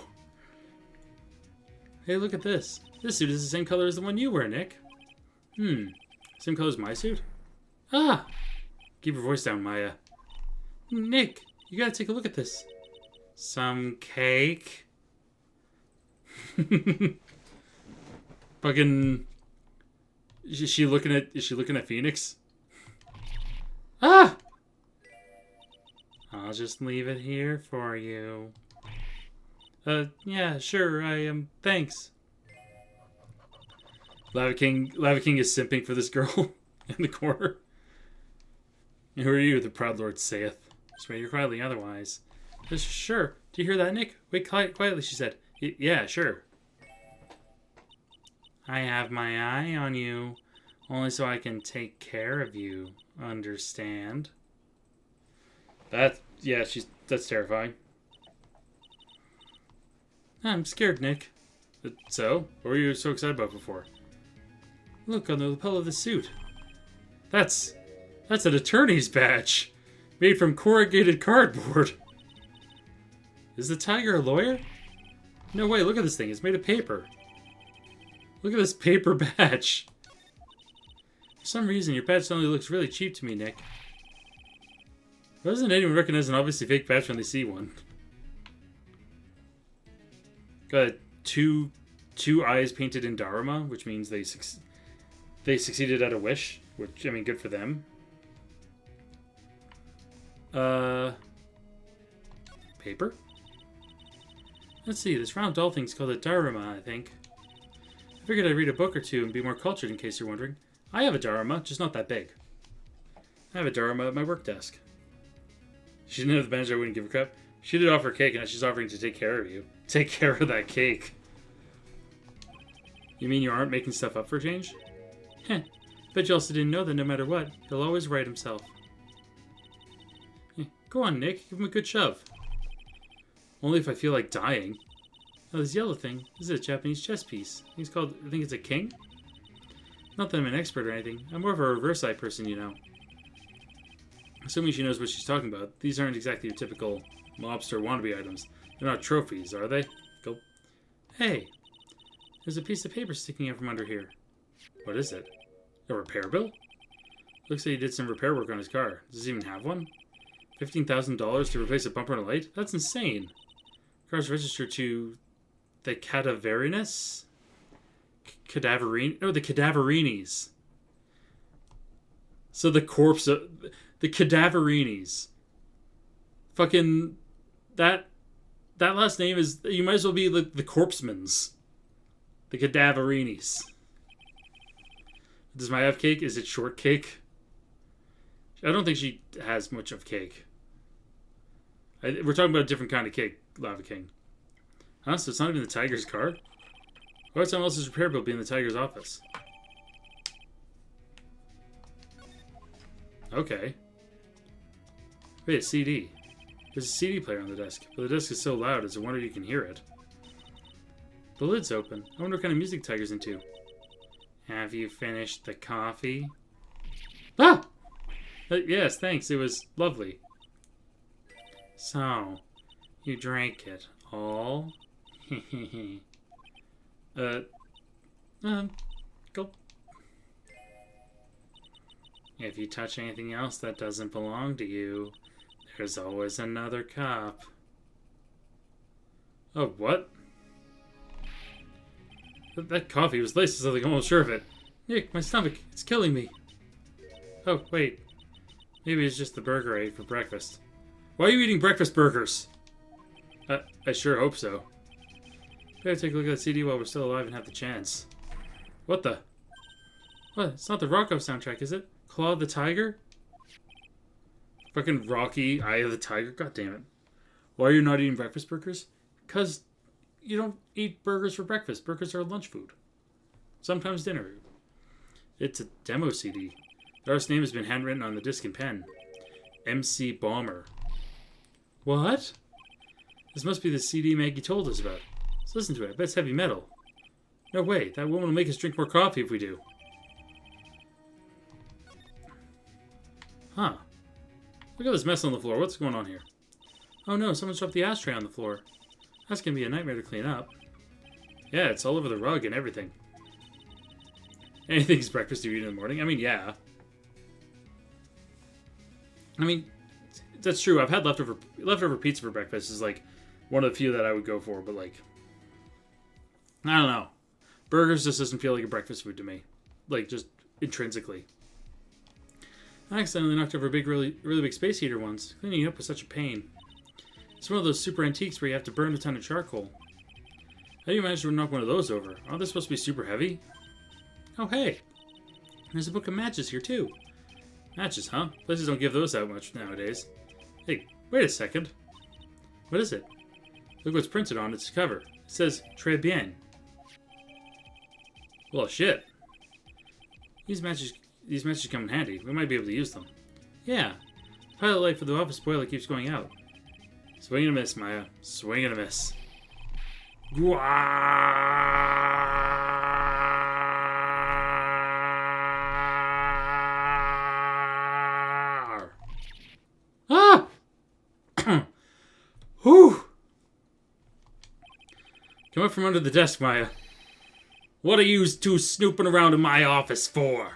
A: Hey, look at this. This suit is the same color as the one you wear, Nick. Same color as my suit? Ah! Keep your voice down, Maya. Nick, you gotta take a look at this. Some cake? Fucking... Is she looking at Phoenix? Ah! I'll just leave it here for you. Yeah, sure, thanks. Lava King is simping for this girl in the corner. And who are you? The Proud Lord saith. Swear you're quietly otherwise. Sure. Do you hear that, Nick? Wait quietly, she said. Yeah, sure. I have my eye on you. Only so I can take care of you. Understand? That's terrifying. I'm scared, Nick. So? What were you so excited about before? Look on the lapel of the suit. That's an attorney's badge. Made from corrugated cardboard. Is the tiger a lawyer? No way, look at this thing. It's made of paper. Look at this paper badge. For some reason, your badge suddenly looks really cheap to me, Nick. Why doesn't anyone recognize an obviously fake badge when they see one? Got two eyes painted in Dharma, which means they succeeded at a wish. Which, I mean, good for them. Paper? Let's see, this round doll thing's called a Dharma, I think. I figured I'd read a book or two and be more cultured, in case you're wondering. I have a Dharma, just not that big. I have a Dharma at my work desk. She didn't have the manager, I wouldn't give a crap. She did offer cake, and now she's offering to take care of you. Take care of that cake. You mean you aren't making stuff up for change? Heh. Bet you also didn't know that no matter what, he'll always right himself. Go on, Nick. Give him a good shove. Only if I feel like dying. Oh, this yellow thing. This is a Japanese chess piece. It's called, I think it's a king? Not that I'm an expert or anything. I'm more of a reverse eye person, you know. Assuming she knows what she's talking about. These aren't exactly your typical mobster wannabe items. They're not trophies, are they? Go. Hey! There's a piece of paper sticking out from under here. What is it? A repair bill? Looks like he did some repair work on his car. Does he even have one? $15,000 to replace a bumper and a light? That's insane. Car's registered to the Cadaverinis? Cadaverini? No, the Cadaverinis. So the corpse of... The Cadaverinis. Fucking... That last name is... You might as well be the Corpsemans. The Cadaverinis. Does my have cake? Is it shortcake? I don't think she has much of cake. We're talking about a different kind of cake, Lava King. Huh? So it's not even the tiger's car? Why would someone else's repair bill be in the tiger's office? Okay. Wait, a CD. There's a CD player on the desk, but the desk is so loud it's a wonder you can hear it. The lid's open. I wonder what kind of music the tiger's into. Have you finished the coffee? Ah! Yes, thanks. It was lovely. So, you drank it all? Go. If you touch anything else that doesn't belong to you, there's always another cup. Oh, what? That coffee was laced with something, I'm almost sure of it. Nick, my stomach, it's killing me. Oh, wait. Maybe it's just the burger I ate for breakfast. Why are you eating breakfast burgers? I sure hope so. Better take a look at the CD while we're still alive and have the chance. What the? What? It's not the Rocco soundtrack, is it? Claw of the Tiger? Fucking Rocky, Eye of the Tiger? God damn it. Why are you not eating breakfast burgers? Because you don't eat burgers for breakfast. Burgers are lunch food. Sometimes dinner. It's a demo CD. The artist's name has been handwritten on the disc in pen. MC Bomber. What? This must be the CD Maggie told us about. Let's listen to it. I bet it's heavy metal. No way. That woman will make us drink more coffee if we do. Huh. Look at this mess on the floor. What's going on here? Oh no, someone's dropped the ashtray on the floor. That's gonna be a nightmare to clean up. Yeah, it's all over the rug and everything. Anything's breakfast you eat in the morning? I mean, yeah. I mean, that's true. I've had leftover pizza for breakfast is like one of the few that I would go for, but like, I don't know. Burgers just doesn't feel like a breakfast food to me. Like, just intrinsically. I accidentally knocked over a big, really big space heater once. Cleaning it up was such a pain. It's one of those super antiques where you have to burn a ton of charcoal. How do you manage to knock one of those over? Aren't they supposed to be super heavy? Oh, hey. There's a book of matches here, too. Matches, huh? Places don't give those out much nowadays. Hey, wait a second. What is it? Look what's printed on its cover. It says, Très bien. Well, shit. These matches come in handy. We might be able to use them. Yeah. The pilot light for the office boiler keeps going out. Swing and a miss, Maya. Swing and a miss. Gwar! Ah! Whew! up from under the desk, Maya. What are you two snooping around in my office for?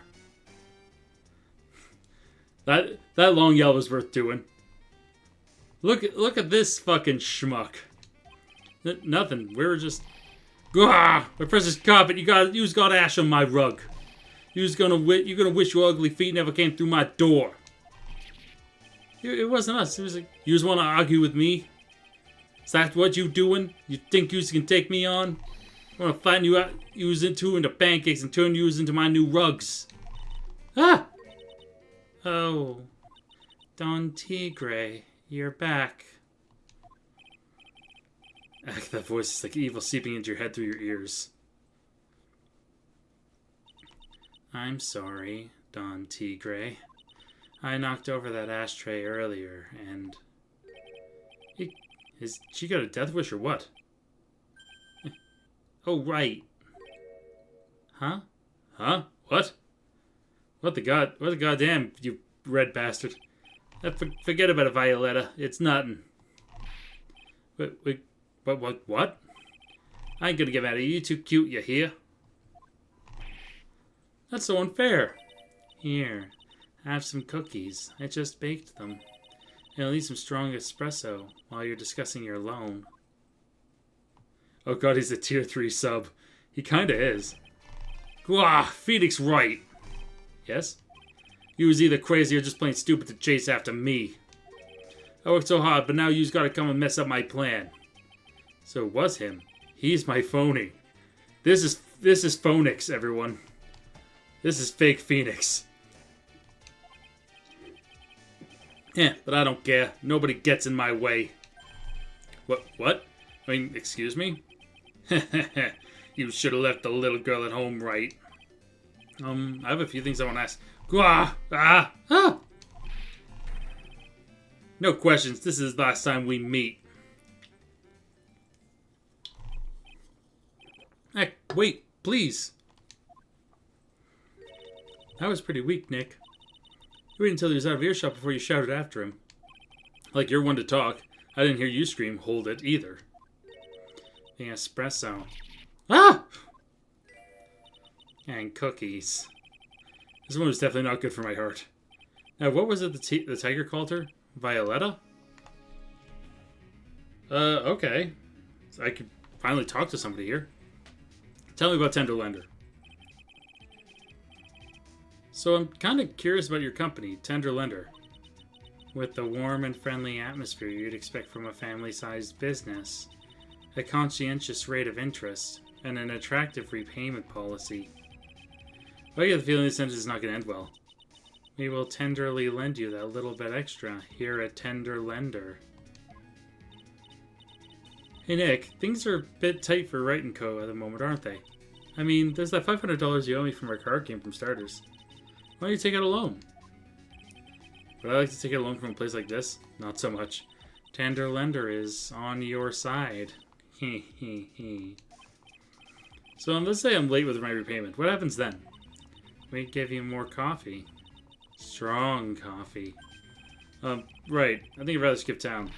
A: That long yell was worth doing. Look at this fucking schmuck. Nothing. We were just... Gah! My precious carpet, you got ash on my rug. You're gonna wish your ugly feet never came through my door. It wasn't us. It was like, you just want to argue with me? Is that what you doing? You think you can take me on? I want to flatten you out, use into pancakes and turn you into my new rugs. Ah! Oh. Don Tigre, you're back. That voice is like evil seeping into your head through your ears. I'm sorry, Don Tigre. I knocked over that ashtray earlier, and... She got a death wish or what? Oh, right. Huh? Huh? What? What the goddamn, you red bastard. Forget about it, Violetta. It's nothing. What? I ain't gonna get mad at you. You're too cute, you hear? That's so unfair. Here, have some cookies. I just baked them. And I'll need some strong espresso while you're discussing your loan. Oh god, he's a tier 3 sub. He kinda is. Gah, Phoenix Wright. Yes? You was either crazy or just plain stupid to chase after me. I worked so hard, but now you's gotta come and mess up my plan. So it was him. He's my phony. This is Phonix, everyone. This is fake Phoenix. Yeah, but I don't care. Nobody gets in my way. What? I mean, excuse me? You should have left the little girl at home, right? I have a few things I want to ask. No questions. This is the last time we meet. Hey, wait, please. That was pretty weak, Nick. You waited until he was out of earshot before you shouted after him. Like you're one to talk. I didn't hear you scream, hold it, either. The espresso. Ah! And cookies. This one was definitely not good for my heart. Now, what was it the tiger called her? Violetta? Okay. So I could finally talk to somebody here. Tell me about Tenderlender. So I'm kind of curious about your company, Tenderlender. With the warm and friendly atmosphere you'd expect from a family-sized business, a conscientious rate of interest, and an attractive repayment policy. But I get the feeling this sentence is not going to end well. We will tenderly lend you that little bit extra here at Tenderlender. Hey Nick, things are a bit tight for Wright & Co. at the moment, aren't they? I mean, there's that $500 you owe me from our card game from starters. Why don't you take out a loan? Would I like to take out a loan from a place like this? Not so much. Tenderlender is on your side. So let's say I'm late with my repayment. What happens then? We give you more coffee. Strong coffee. Right. I think I'd rather skip town.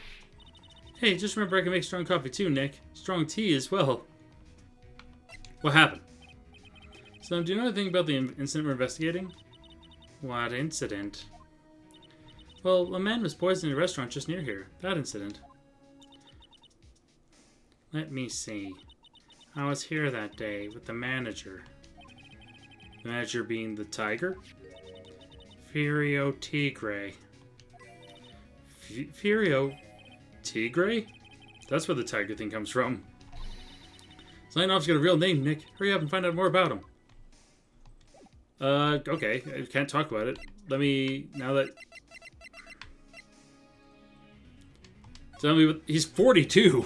A: Hey, just remember I can make strong coffee too, Nick. Strong tea as well. What happened? So, do you know anything about the incident we're investigating? What incident? Well, a man was poisoned in a restaurant just near here. That incident. Let me see. I was here that day with the manager. The manager being the tiger? Furio Tigre. Furio Tigre? That's where the tiger thing comes from. Sign-off's got a real name, Nick. Hurry up and find out more about him. Okay. I can't talk about it. Let me... Now that... Tell me what... He's 42!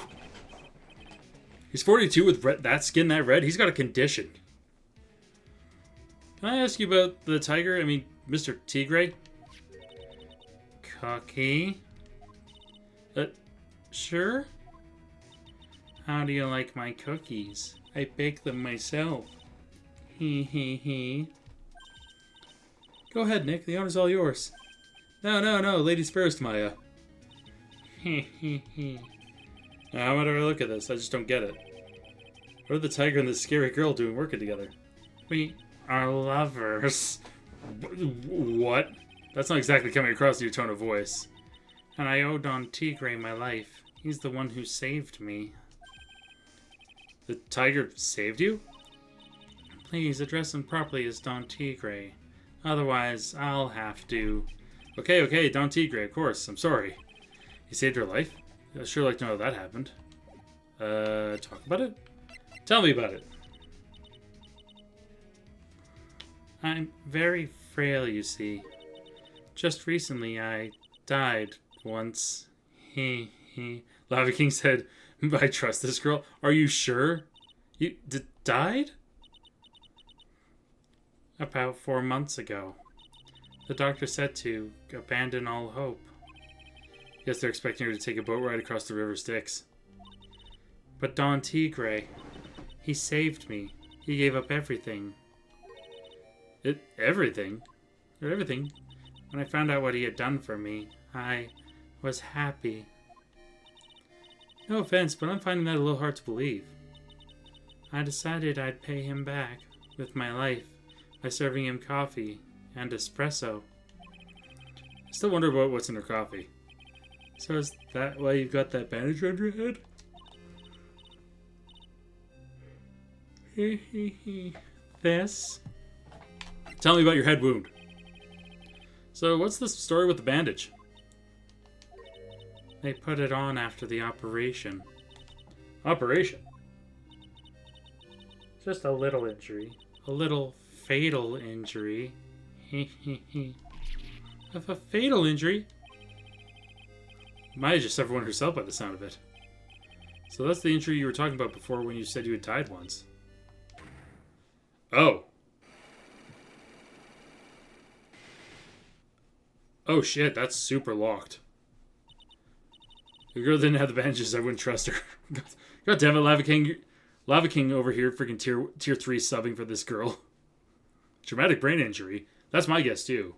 A: He's 42 with that skin that red? He's got a condition. Can I ask you about the tiger? I mean, Mr. Tigre? Cookie? Sure? How do you like my cookies? I bake them myself. He. Go ahead, Nick. The honor's all yours. No. Ladies first, Maya. Now, how do I look at this? I just don't get it. What are the tiger and the scary girl doing working together?
B: We are lovers.
A: What? That's not exactly coming across in your tone of voice.
B: And I owe Don Tigre my life. He's the one who saved me.
A: The tiger saved you?
B: Please address him properly as Don Tigre. Otherwise, I'll have to.
A: Okay, Don Tigre, of course. I'm sorry. He saved your life? I'd sure like to know how that happened. Talk about it? Tell me about it.
B: I'm very frail, you see. Just recently, I died once.
A: Lava King said, I trust this girl. Are you sure? You died?
B: About 4 months ago. The doctor said to abandon all hope.
A: Guess they're expecting her to take a boat ride across the river Styx.
B: But Don Tigre, he saved me. He gave up everything.
A: Everything?
B: Everything. When I found out what he had done for me, I was happy.
A: No offense, but I'm finding that a little hard to believe.
B: I decided I'd pay him back with my life by serving him coffee and espresso.
A: I still wonder about what's in her coffee. So is that why you've got that bandage around your head?
B: This?
A: Tell me about your head wound. So what's the story with the bandage?
B: They put it on after the operation.
A: Operation?
B: Just a little injury. A little fatal injury.
A: Of a fatal injury? Maya just suffered one herself by the sound of it. So that's the injury you were talking about before when you said you had died once. Oh. Oh shit, that's super locked. The girl didn't have the bandages, I wouldn't trust her. God damn it, Lava King. Lava King over here freaking tier 3 subbing for this girl. Traumatic brain injury. That's my guess too.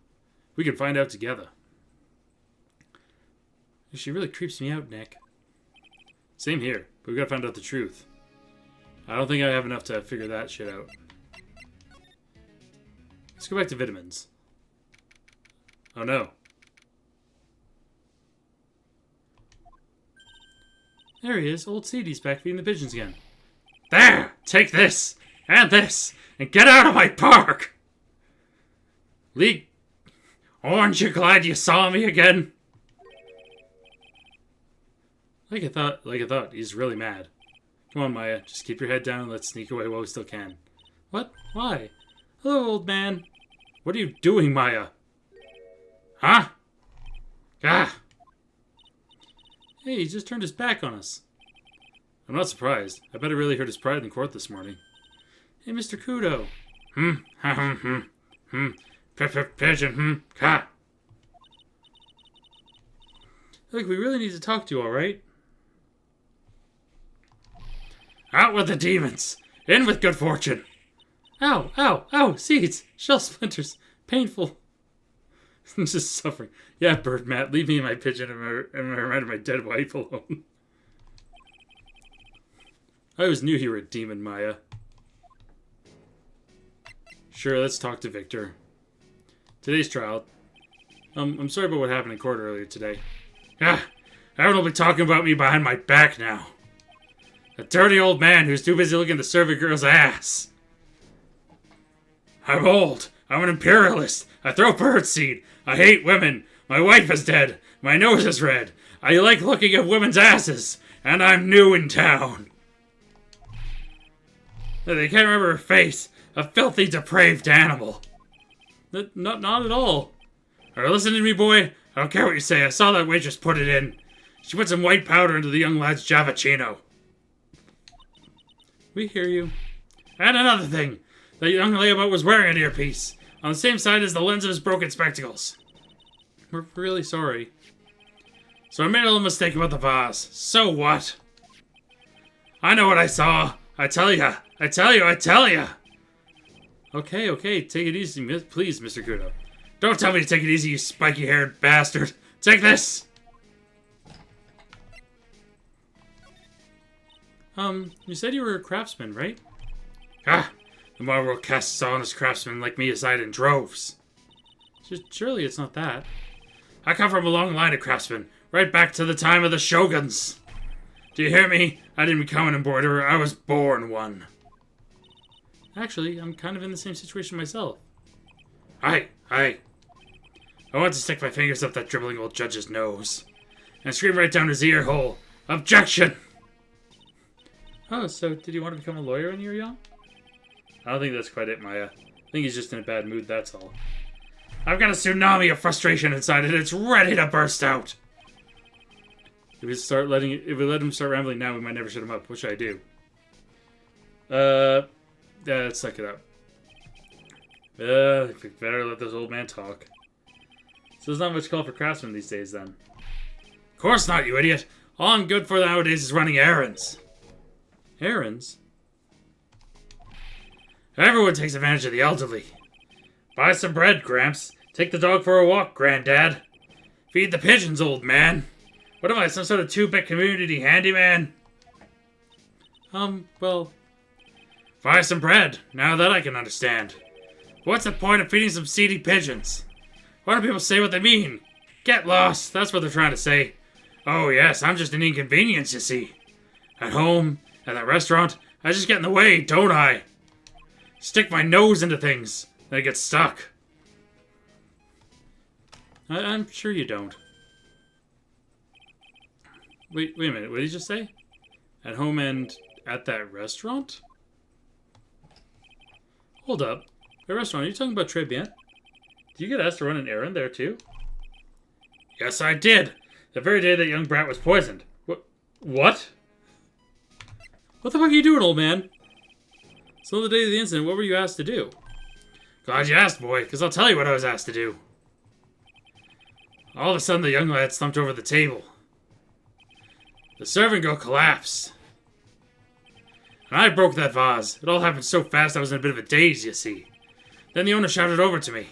A: We can find out together. She really creeps me out, Nick. Same here, but we gotta find out the truth. I don't think I have enough to figure that shit out. Let's go back to vitamins. Oh no. There he is. Old Sadie's back feeding the pigeons again.
B: There! Take this! And get out of my park!
A: League.
B: Aren't you glad you saw me again?
A: Like I thought. He's really mad. Come on, Maya. Just keep your head down and let's sneak away while we still can. What? Why? Hello, old man. What are you doing, Maya?
B: Huh? Ah!
A: Hey, he just turned his back on us. I'm not surprised. I bet it really hurt his pride in court this morning. Hey, Mr. Kudo.
B: Pigeon, Ka.
A: Look, we really need to talk to you, alright?
B: Out with the demons! In with good fortune!
A: Ow! Seeds! Shell splinters! Painful! I'm just suffering. Yeah, Bird Matt, leave me and my pigeon and my dead wife alone. I always knew you were a demon, Maya. Sure, let's talk to Victor. Today's trial. I'm sorry about what happened in court earlier today.
B: Ah, everyone will be talking about me behind my back now. A dirty old man who's too busy looking to serve a girl's ass. I'm old. I'm an imperialist. I throw birdseed. I hate women. My wife is dead. My nose is red. I like looking at women's asses. And I'm new in town. They can't remember her face. A filthy, depraved animal.
A: Not at all.
B: Or listen to me, boy. I don't care what you say. I saw that waitress put it in. She put some white powder into the young lad's Javachino.
A: We hear you.
B: And another thing. The young layabout was wearing an earpiece. On the same side as the lens of his broken spectacles.
A: We're really sorry.
B: So I made a little mistake about the vase. So what? I know what I saw. I tell ya.
A: Okay. Take it easy, please, Mr. Kudo.
B: Don't tell me to take it easy, you spiky-haired bastard. Take this.
A: You said you were a craftsman, right?
B: Ah, the modern world casts honest craftsmen like me aside in droves.
A: Surely it's not that.
B: I come from a long line of craftsmen, right back to the time of the shoguns. Do you hear me? I didn't become an embroiderer, I was born one.
A: Actually, I'm kind of in the same situation myself.
B: I want to stick my fingers up that dribbling old judge's nose and scream right down his ear hole. Objection!
A: Oh, so did you want to become a lawyer when you were young? I don't think that's quite it, Maya. I think he's just in a bad mood, that's all.
B: I've got a tsunami of frustration inside and it's ready to burst out.
A: If we let him start rambling now, we might never shut him up. What should I do? Let's suck it up. We better let this old man talk. So there's not much call for craftsmen these days, then.
B: Of course not, you idiot. All I'm good for nowadays is running errands.
A: Errands?
B: Everyone takes advantage of the elderly. Buy some bread, Gramps. Take the dog for a walk, Granddad. Feed the pigeons, old man. What am I, some sort of 2-bit community handyman?
A: Well...
B: Buy some bread. Now that I can understand. What's the point of feeding some seedy pigeons? Why don't people say what they mean? Get lost, that's what they're trying to say. Oh yes, I'm just an inconvenience, you see. At home, at that restaurant, I just get in the way, don't I? Stick my nose into things, then I get stuck.
A: I'm sure you don't. Wait a minute, what did you just say? At home and at that restaurant? Hold up. A restaurant, are you talking about Très Bien? Did you get asked to run an errand there too?
B: Yes, I did. The very day that young brat was poisoned.
A: What? What the fuck are you doing, old man? So the day of the incident, what were you asked to do?
B: Glad you asked, boy, because I'll tell you what I was asked to do. All of a sudden, the young lad slumped over the table. The serving girl collapsed. And I broke that vase. It all happened so fast I was in a bit of a daze, you see. Then the owner shouted over to me.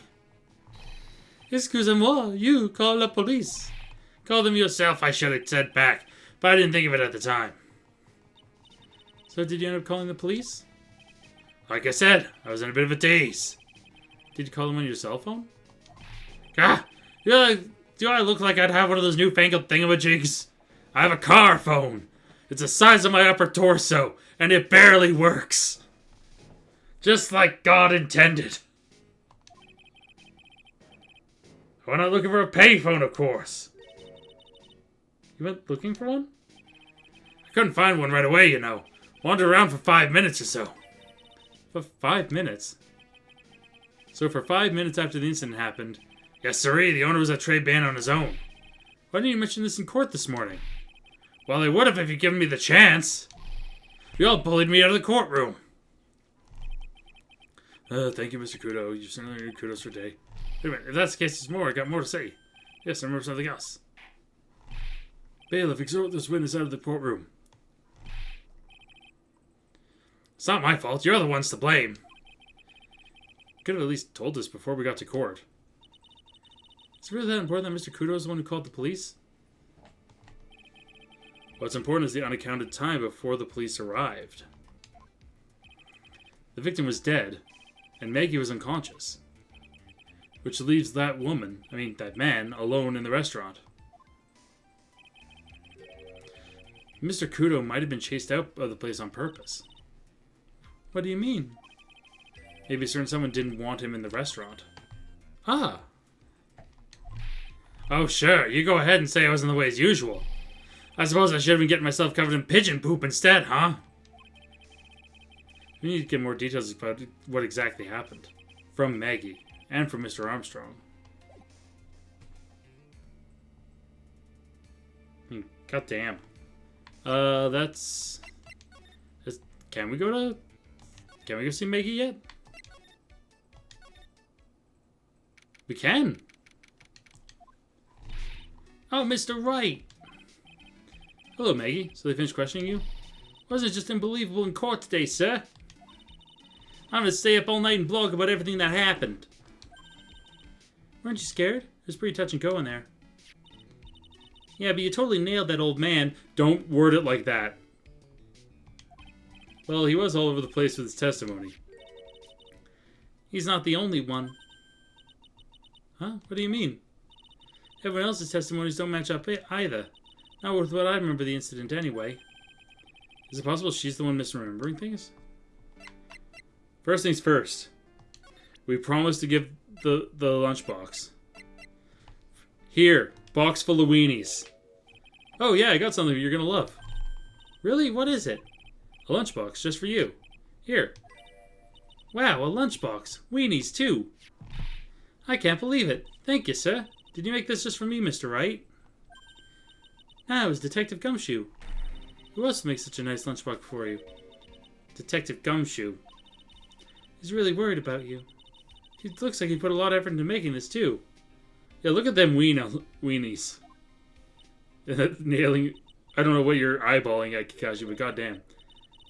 A: Excusez-moi, you call the police.
B: Call them yourself, I should have said back, but I didn't think of it at the time.
A: So did you end up calling the police?
B: Like I said, I was in a bit of a daze.
A: Did you call them on your cell phone?
B: Ah! Do I look like I'd have one of those newfangled thingamajigs? I have a car phone. It's the size of my upper torso, and it barely works. Just like God intended. I went out looking for a payphone, of course.
A: You went looking for one?
B: I couldn't find one right away, you know. Wandered around for 5 minutes or so.
A: For 5 minutes? So for 5 minutes after the incident happened...
B: Yes, sirree, the owner was at Très Bien on his own.
A: Why didn't you mention this in court this morning?
B: Well, they would have if you'd given me the chance. You all bullied me out of the courtroom.
A: Thank you, Mr. Kudo. You certainly earned kudos for today. Wait a minute, if that's the case, there's more. I got more to say. Yes, I remember something else. Bailiff, exhort this witness out of the courtroom.
B: It's not my fault. You're the ones to blame.
A: Could have at least told us before we got to court. Is it really that important that Mr. Kudo is the one who called the police? What's important is the unaccounted time before the police arrived. The victim was dead, and Maggie was unconscious. Which leaves that man, alone in the restaurant. Mr. Kudo might have been chased out of the place on purpose. What do you mean? Maybe someone didn't want him in the restaurant. Ah!
B: Oh, sure. You go ahead and say I was in the way as usual. I suppose I should have been getting myself covered in pigeon poop instead, huh?
A: We need to get more details about what exactly happened. From Maggie. And from Mr. Armstrong. God damn. Can we go see Maggie yet? We can. Oh, Mr. Wright. Hello, Maggie. So they finished questioning you? Wasn't it just unbelievable in court today, sir? I'm gonna stay up all night and blog about everything that happened. Weren't you scared? It was pretty touch and go in there. Yeah, but you totally nailed that old man. Don't word it like that. Well, he was all over the place with his testimony. He's not the only one. Huh? What do you mean? Everyone else's testimonies don't match up either. Not with what I remember the incident anyway. Is it possible she's the one misremembering things? First things first. We promised to give the lunchbox. Here, box full of weenies. Oh yeah, I got something you're gonna love. Really? What is it? A lunchbox, just for you. Here. Wow, a lunchbox. Weenies, too. I can't believe it. Thank you, sir. Did you make this just for me, Mr. Wright? Ah, it was Detective Gumshoe. Who else makes such a nice lunchbox for you? Detective Gumshoe. He's really worried about you. He looks like he put a lot of effort into making this, too. Yeah, look at them weenies. Nailing... I don't know what you're eyeballing at, Kakashi, but goddamn.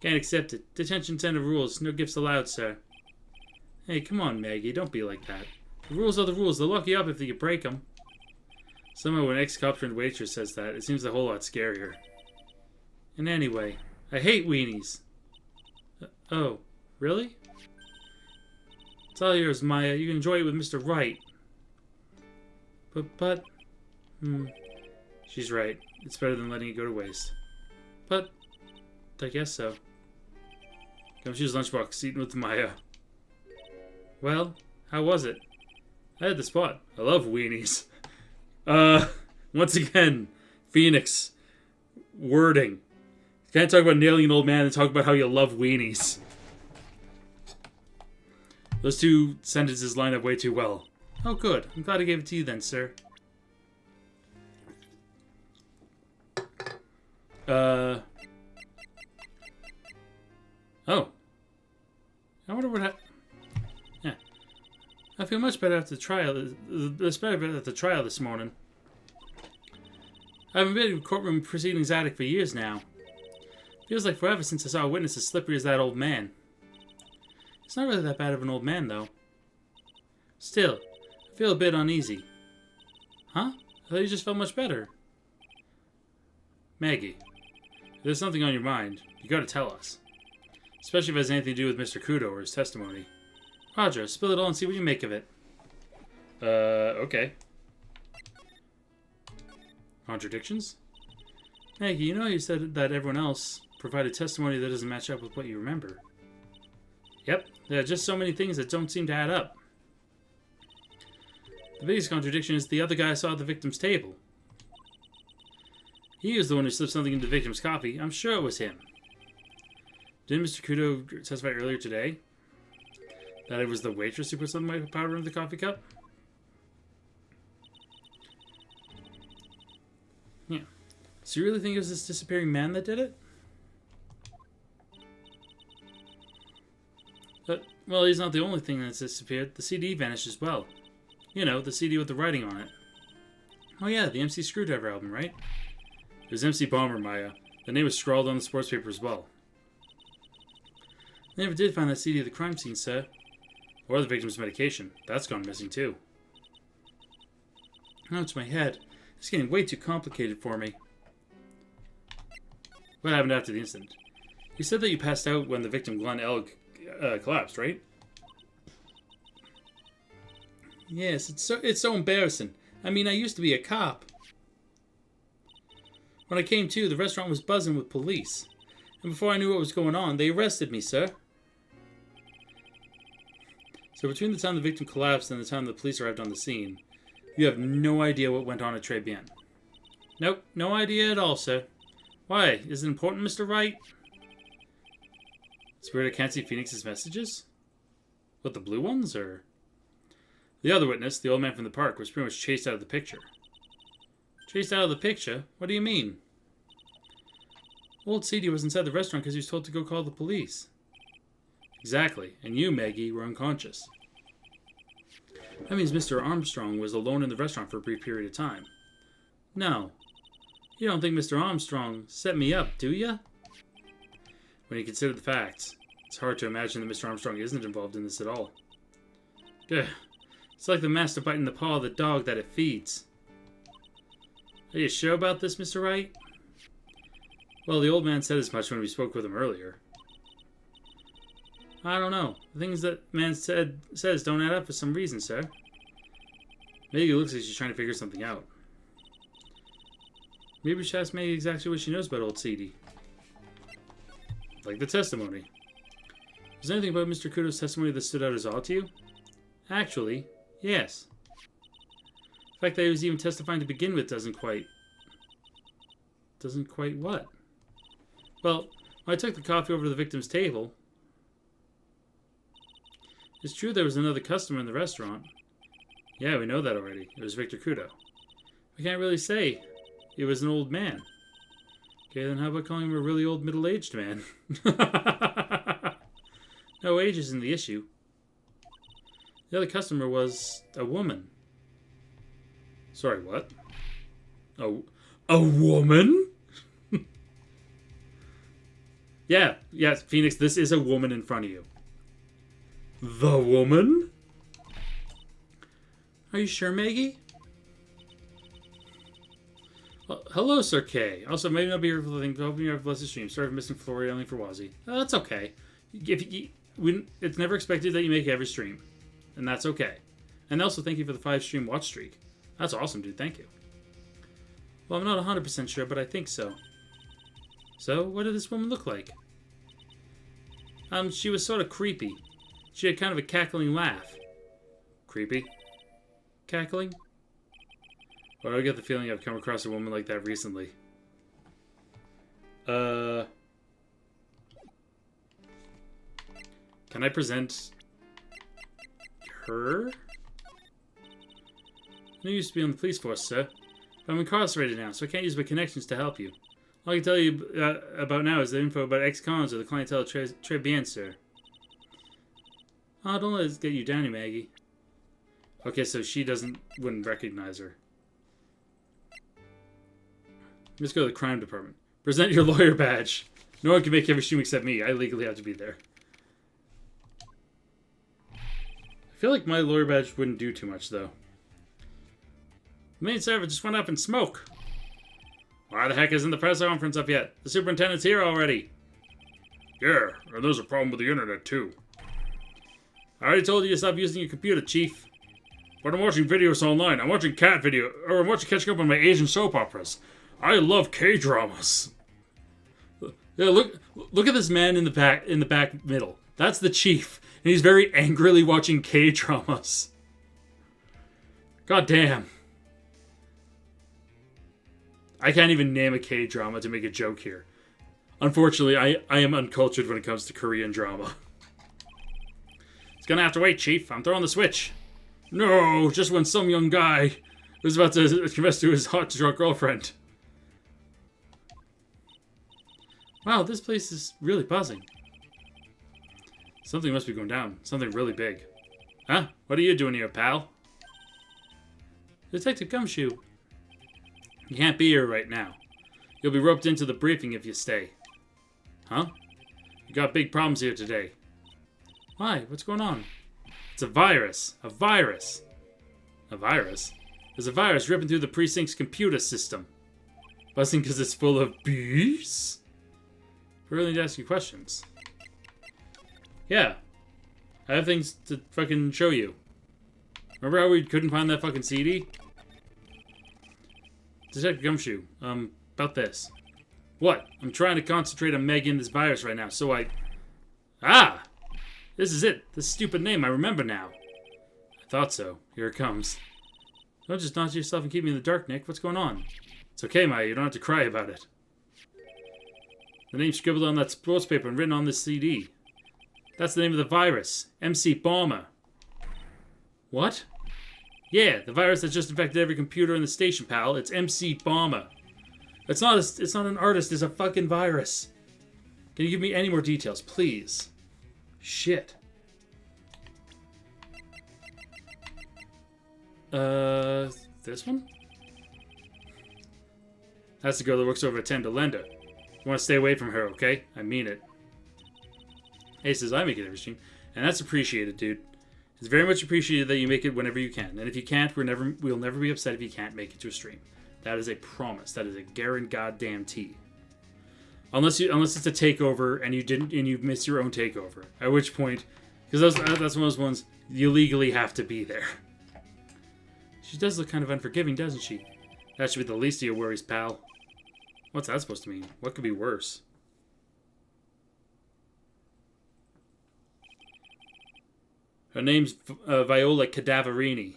A: Can't accept it. Detention center rules. No gifts allowed, sir. Hey, come on, Maggie. Don't be like that. The rules are the rules. They'll lock you up if you break them. Somehow when ex-cop turned waitress says that, it seems a whole lot scarier. And anyway, I hate weenies. Oh, really? It's all yours, Maya. You can enjoy it with Mr. Wright. But... She's right. It's better than letting it go to waste. But... I guess so. Gumshoe's lunchbox, eaten with Maya. Well, how was it? I had the spot. I love weenies. Once again, Phoenix. Wording. You can't talk about nailing an old man and talk about how you love weenies. Those two sentences line up way too well. Oh, good. I'm glad I gave it to you then, sir. Oh. I wonder what happened. Yeah. I feel much better after the trial. It's better after the trial this morning. I haven't been in a courtroom proceedings attic for years now. Feels like forever since I saw a witness as slippery as that old man. He's not really that bad of an old man, though. Still, I feel a bit uneasy. Huh? I thought you just felt much better. Maggie, if there's something on your mind, you gotta tell us. Especially if it has anything to do with Mr. Kudo or his testimony. Roger, spill it all and see what you make of it. Okay. Contradictions? Maggie, you know you said that everyone else provided testimony that doesn't match up with what you remember. Yep, there are just so many things that don't seem to add up. The biggest contradiction is the other guy saw at the victim's table. He was the one who slipped something into the victim's coffee. I'm sure it was him. Didn't Mr. Kudo testify earlier today that it was the waitress who put some white powder in the coffee cup? Yeah. So you really think it was this disappearing man that did it? Well, he's not the only thing that's disappeared. The CD vanished as well. You know, the CD with the writing on it. Oh yeah, the MC Screwdriver album, right? It was MC Bomber, Maya. The name was scrawled on the sports paper as well. I never did find that CD at the crime scene, sir. Or the victim's medication. That's gone missing, too. Oh, it's my head. It's getting way too complicated for me. What happened after the incident? You said that you passed out when the victim, Glenn Elg, collapsed, right? Yes, it's so embarrassing. I mean, I used to be a cop. When I came to, the restaurant was buzzing with police. And before I knew what was going on, they arrested me, sir. So between the time the victim collapsed and the time the police arrived on the scene, you have no idea what went on at Tribulations. Nope, no idea at all, sir. Why? Is it important, Mr. Wright? It's weird I can't see Phoenix's messages? What, the blue ones, or...? The other witness, the old man from the park, was pretty much chased out of the picture. Chased out of the picture? What do you mean? Old CD was inside the restaurant because he was told to go call the police. Exactly, and you, Maggie, were unconscious. That means Mr. Armstrong was alone in the restaurant for a brief period of time. No. You don't think Mr. Armstrong set me up, do you? When you consider the facts, it's hard to imagine that Mr. Armstrong isn't involved in this at all. Ugh. It's like the master biting the paw of the dog that it feeds. Are you sure about this, Mr. Wright? Well, the old man said as much when we spoke with him earlier. I don't know. The things that man says don't add up for some reason, sir. Maggie looks like she's trying to figure something out. Maybe we should ask Maggie exactly what she knows about old CD. Like the testimony. Was there anything about Mr. Kudo's testimony that stood out as odd to you? Actually, yes. The fact that he was even testifying to begin with doesn't quite what? Well, when I took the coffee over to the victim's table, it's true there was another customer in the restaurant. Yeah, we know that already. It was Victor Kudo. We can't really say it was an old man. Okay, then how about calling him a really old middle-aged man? No, age isn't the issue. The other customer was a woman. Sorry, what? A woman? Yeah, yes, Phoenix, this is a woman in front of you. The woman? Are you sure, Maggie? Well, hello, Sir K. Also, maybe I'll be here for the thing. Hoping you have a blessed stream. Sorry for missing Florida, only for Wazzy. That's okay. It's never expected that you make every stream. And that's okay. And also, thank you for the 5-stream watch streak. That's awesome, dude. Thank you. Well, I'm not 100% sure, but I think so. So, what did this woman look like? She was sort of creepy. She had kind of a cackling laugh. Creepy? Cackling? Well, I get the feeling I've come across a woman like that recently. Can I present her? I used to be on the police force, sir. But I'm incarcerated now, so I can't use my connections to help you. All I can tell you about now is the info about ex-cons or the clientele of Tribulations, sir. Oh, don't let us get you down, Maggie. Okay, so she wouldn't recognize her. Let's go to the crime department. Present your lawyer badge. No one can make every stream except me. I legally have to be there. I feel like my lawyer badge wouldn't do too much, though. The main server just went up in smoke. Why the heck isn't the press conference up yet? The superintendent's here already. Yeah, and there's a problem with the internet, too. I already told you to stop using your computer, Chief. But I'm watching videos online. I'm watching I'm watching catching up on my Asian soap operas. I love K-dramas. Yeah, look at this man in the back middle. That's the Chief. And he's very angrily watching K-dramas. God damn. I can't even name a K-drama to make a joke here. Unfortunately, I am uncultured when it comes to Korean drama. It's gonna have to wait, Chief. I'm throwing the switch. No, just when some young guy was about to confess to his hot drunk girlfriend. Wow, this place is really buzzing. Something must be going down. Something really big. Huh? What are you doing here, pal? Detective Gumshoe. You can't be here right now. You'll be roped into the briefing if you stay. Huh? You got big problems here today. Why? What's going on? It's a virus. A virus. A virus? There's a virus ripping through the precinct's computer system. Buzzing because it's full of bees? We really need to ask you questions. Yeah. I have things to fucking show you. Remember how we couldn't find that fucking CD? Detective Gumshoe, about this. What? I'm trying to concentrate on Meg in this virus right now, so Ah! This is it. This stupid name, I remember now. I thought so. Here it comes. Don't just nod to yourself and keep me in the dark, Nick. What's going on? It's okay, Maya. You don't have to cry about it. The name's scribbled on that sports paper and written on this CD. That's the name of the virus. MC Bomber. What? Yeah, the virus that just infected every computer in the station, pal. It's MC Bomber. It's not an artist, it's a fucking virus. Can you give me any more details, please? Shit. This one? That's the girl that works over at Tendolenda. You want to stay away from her, okay? I mean it. Hey, says I make it every stream. And that's appreciated, dude. It's very much appreciated that you make it whenever you can. And if you can't, we'll never be upset if you can't make it to a stream. That is a promise. That is a guaranteed. Unless it's a takeover and you miss your own takeover. At which point, because that's one of those ones you legally have to be there. She does look kind of unforgiving, doesn't she? That should be the least of your worries, pal. What's that supposed to mean? What could be worse? Her name's Viola Cadaverini.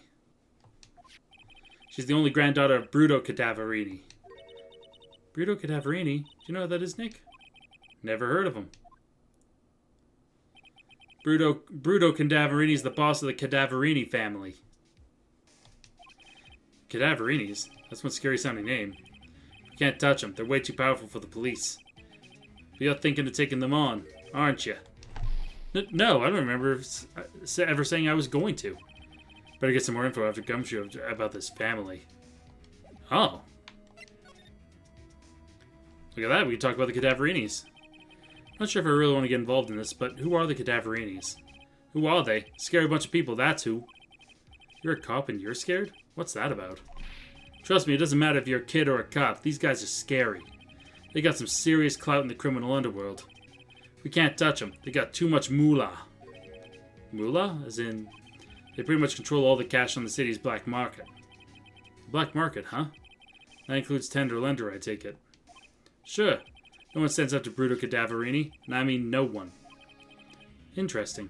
A: She's the only granddaughter of Bruto Cadaverini. Bruto Cadaverini? Do you know what that is, Nick? Never heard of him. Bruto Cadaverini is the boss of the Cadaverini family. Cadaverinis? That's one scary sounding name. You can't touch them. They're way too powerful for the police. But you're thinking of taking them on, aren't you? No, I don't remember ever saying I was going to. Better get some more info after Gumshoe about this family. Oh. Look at that, we can talk about the Cadaverinis. Not sure if I really want to get involved in this, but who are the Cadaverinis? Who are they? Scary bunch of people, that's who. You're a cop and you're scared? What's that about? Trust me, it doesn't matter if you're a kid or a cop. These guys are scary. They got some serious clout in the criminal underworld. We can't touch them. They got too much moolah. Moolah? As in, they pretty much control all the cash on the city's black market. Black market, huh? That includes tender lender, I take it. Sure. No one stands up to Bruto Cadaverini, and I mean no one. Interesting.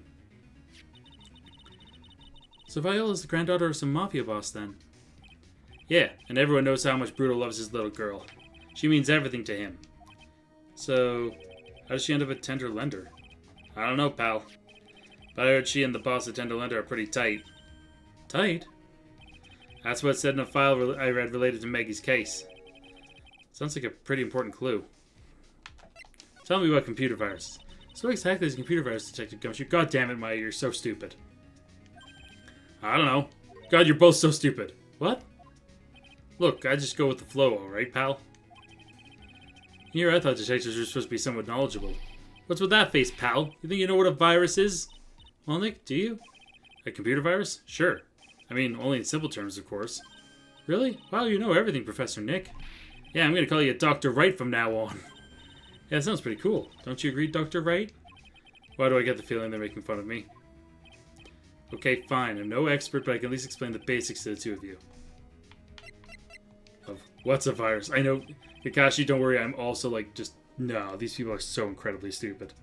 A: So Viola's the granddaughter of some mafia boss, then? Yeah, and everyone knows how much Bruto loves his little girl. She means everything to him. So, how does she end up at Tender Lender? I don't know, pal. But I heard she and the boss at Tender Lender are pretty tight. Tight? That's what it said in a file I read related to Maggie's case. Sounds like a pretty important clue. Tell me about computer viruses. So what exactly is a computer virus, Detective Gumshoe? God damn it, Maya, you're so stupid. I don't know. God, you're both so stupid. What? Look, I just go with the flow, alright, pal? Here, I thought detectives were supposed to be somewhat knowledgeable. What's with that face, pal? You think you know what a virus is? Well, Nick, do you? A computer virus? Sure. I mean, only in simple terms, of course. Really? Wow, you know everything, Professor Nick. Yeah, I'm gonna call you Dr. Wright from now on. Yeah, that sounds pretty cool. Don't you agree, Dr. Wright? Why do I get the feeling they're making fun of me? Okay, fine. I'm no expert, but I can at least explain the basics to the two of you. Of what's a virus? I know, Kakashi, don't worry, I'm also like, just, no, these people are so incredibly stupid.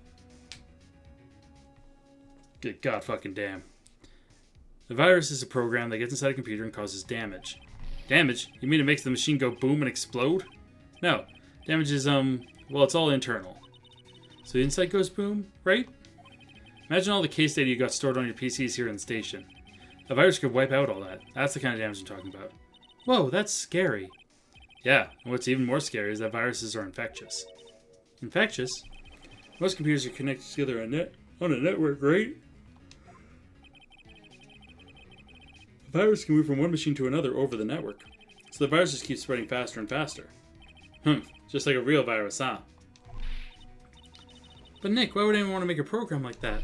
A: Good God fucking damn. The virus is a program that gets inside a computer and causes damage. Damage? You mean it makes the machine go boom and explode? No. Damage is, well, it's all internal. So the inside goes boom, right? Imagine all the case data you got stored on your PCs here in the station. A virus could wipe out all that. That's the kind of damage I'm talking about. Whoa, that's scary. Yeah, and what's even more scary is that viruses are infectious. Infectious? Most computers are connected together on a network, right? A virus can move from one machine to another over the network. So the virus just keeps spreading faster and faster. Just like a real virus, huh? But Nick, why would anyone want to make a program like that?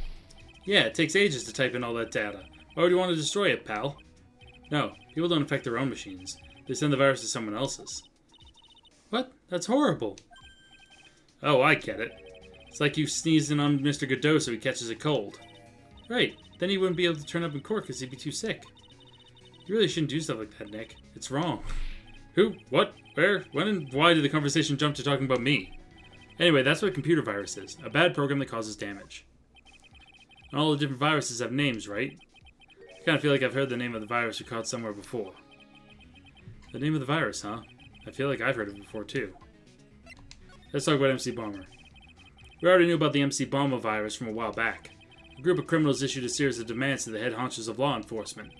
A: Yeah, it takes ages to type in all that data. Why would you want to destroy it, pal? No, people don't infect their own machines. They send the virus to someone else's. What? That's horrible. Oh, I get it. It's like you sneezing on Mr. Godot so he catches a cold. Right, then he wouldn't be able to turn up in court because he'd be too sick. You really shouldn't do stuff like that, Nick. It's wrong. Who? What? Where? When and why did the conversation jump to talking about me? Anyway, that's what a computer virus is. A bad program that causes damage. And all the different viruses have names, right? I kind of feel like I've heard the name of the virus we caught somewhere before. The name of the virus, huh? I feel like I've heard of it before, too. Let's talk about MC Bomber. We already knew about the MC Bomber virus from a while back. A group of criminals issued a series of demands to the head honchos of law enforcement.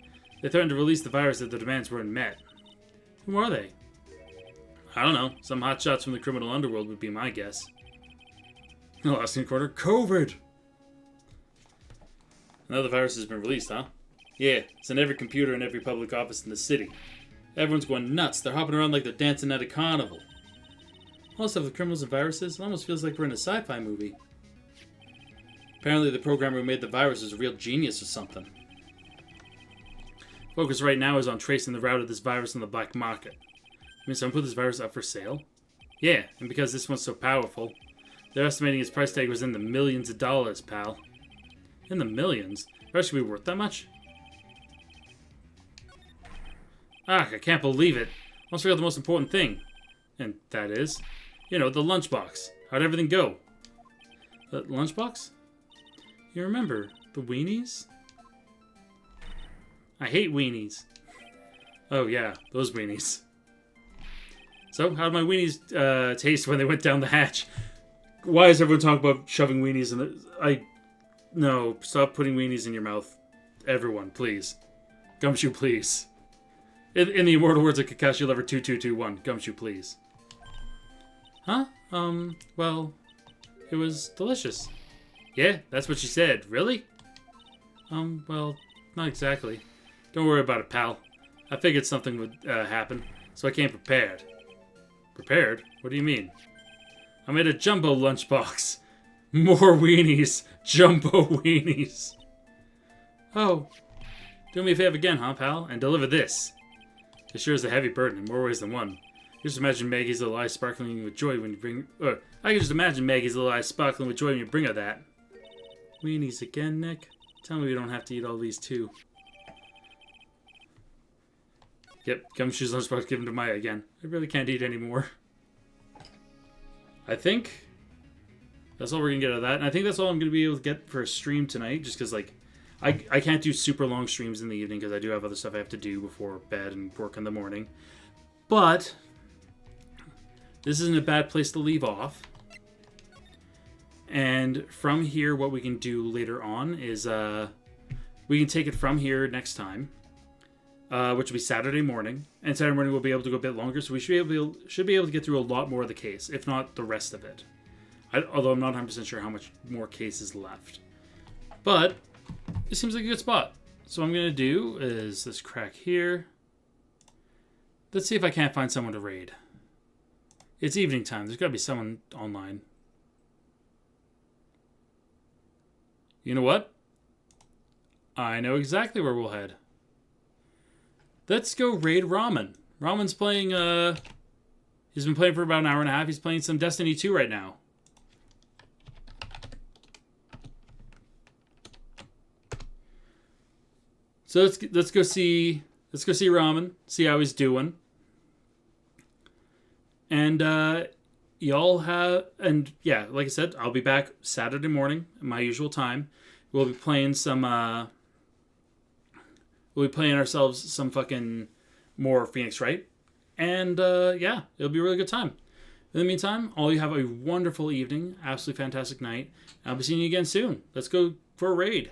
A: They threatened to release the virus if the demands weren't met. Who are they? I don't know. Some hotshots from the criminal underworld would be my guess. Lost in the corner. COVID! Another virus has been released, huh? Yeah, it's in every computer in every public office in the city. Everyone's going nuts. They're hopping around like they're dancing at a carnival. All stuff with criminals and viruses, it almost feels like we're in a sci-fi movie. Apparently the programmer who made the virus is a real genius or something. Focus right now is on tracing the route of this virus on the black market. I mean, someone put this virus up for sale? Yeah, and because this one's so powerful, They're estimating its price tag was in the millions of dollars, pal. In the millions? It should be worth that much? Ah, I can't believe it. Almost forgot the most important thing. And that is, you know, the lunchbox. How'd everything go? The lunchbox? You remember the weenies? I hate weenies. Oh yeah, those weenies. So, how did my weenies taste when they went down the hatch? Why is everyone talking about shoving weenies in the... No, stop putting weenies in your mouth. Everyone, please. Gumshoe, please. In the immortal words of Kakashi Lover 2221, Gumshoe, please. Huh? Well, it was delicious. Yeah, that's what she said. Really? Well, not exactly. Don't worry about it, pal. I figured something would happen, so I came prepared. Prepared? What do you mean? I made a jumbo lunchbox. More weenies. Jumbo weenies. Oh. Do me a favor again, huh, pal? And deliver this. It sure is a heavy burden in more ways than one. Just imagine Maggie's little eyes sparkling with joy when you bring... I can just imagine Maggie's little eyes sparkling with joy when you bring her that. Weenies again, Nick? Tell me we don't have to eat all these, too. Yep, Gumshoe's lunchbox given to Maya again. I really can't eat anymore. I think that's all we're going to get out of that. And I think that's all I'm going to be able to get for a stream tonight. Just because, like, I can't do super long streams in the evening because I do have other stuff I have to do before bed and work in the morning. But this isn't a bad place to leave off. And from here, what we can do later on is we can take it from here next time. Which will be Saturday morning. And Saturday morning we'll be able to go a bit longer, so we should be able to get through a lot more of the case, if not the rest of it. Although I'm not 100% sure how much more case is left. But it seems like a good spot. So what I'm going to do is this crack here. Let's see if I can't find someone to raid. It's evening time. There's got to be someone online. You know what? I know exactly where we'll head. Let's go raid Ramen. Ramen's playing, he's been playing for about an hour and a half. He's playing some Destiny 2 right now. So let's go see Ramen, see how he's doing. And y'all have, and yeah, like I said, I'll be back Saturday morning at my usual time. We'll be playing some we'll be playing ourselves some fucking more Phoenix Wright. And, yeah, it'll be a really good time. In the meantime, all you have a wonderful evening, absolutely fantastic night. I'll be seeing you again soon. Let's go for a raid.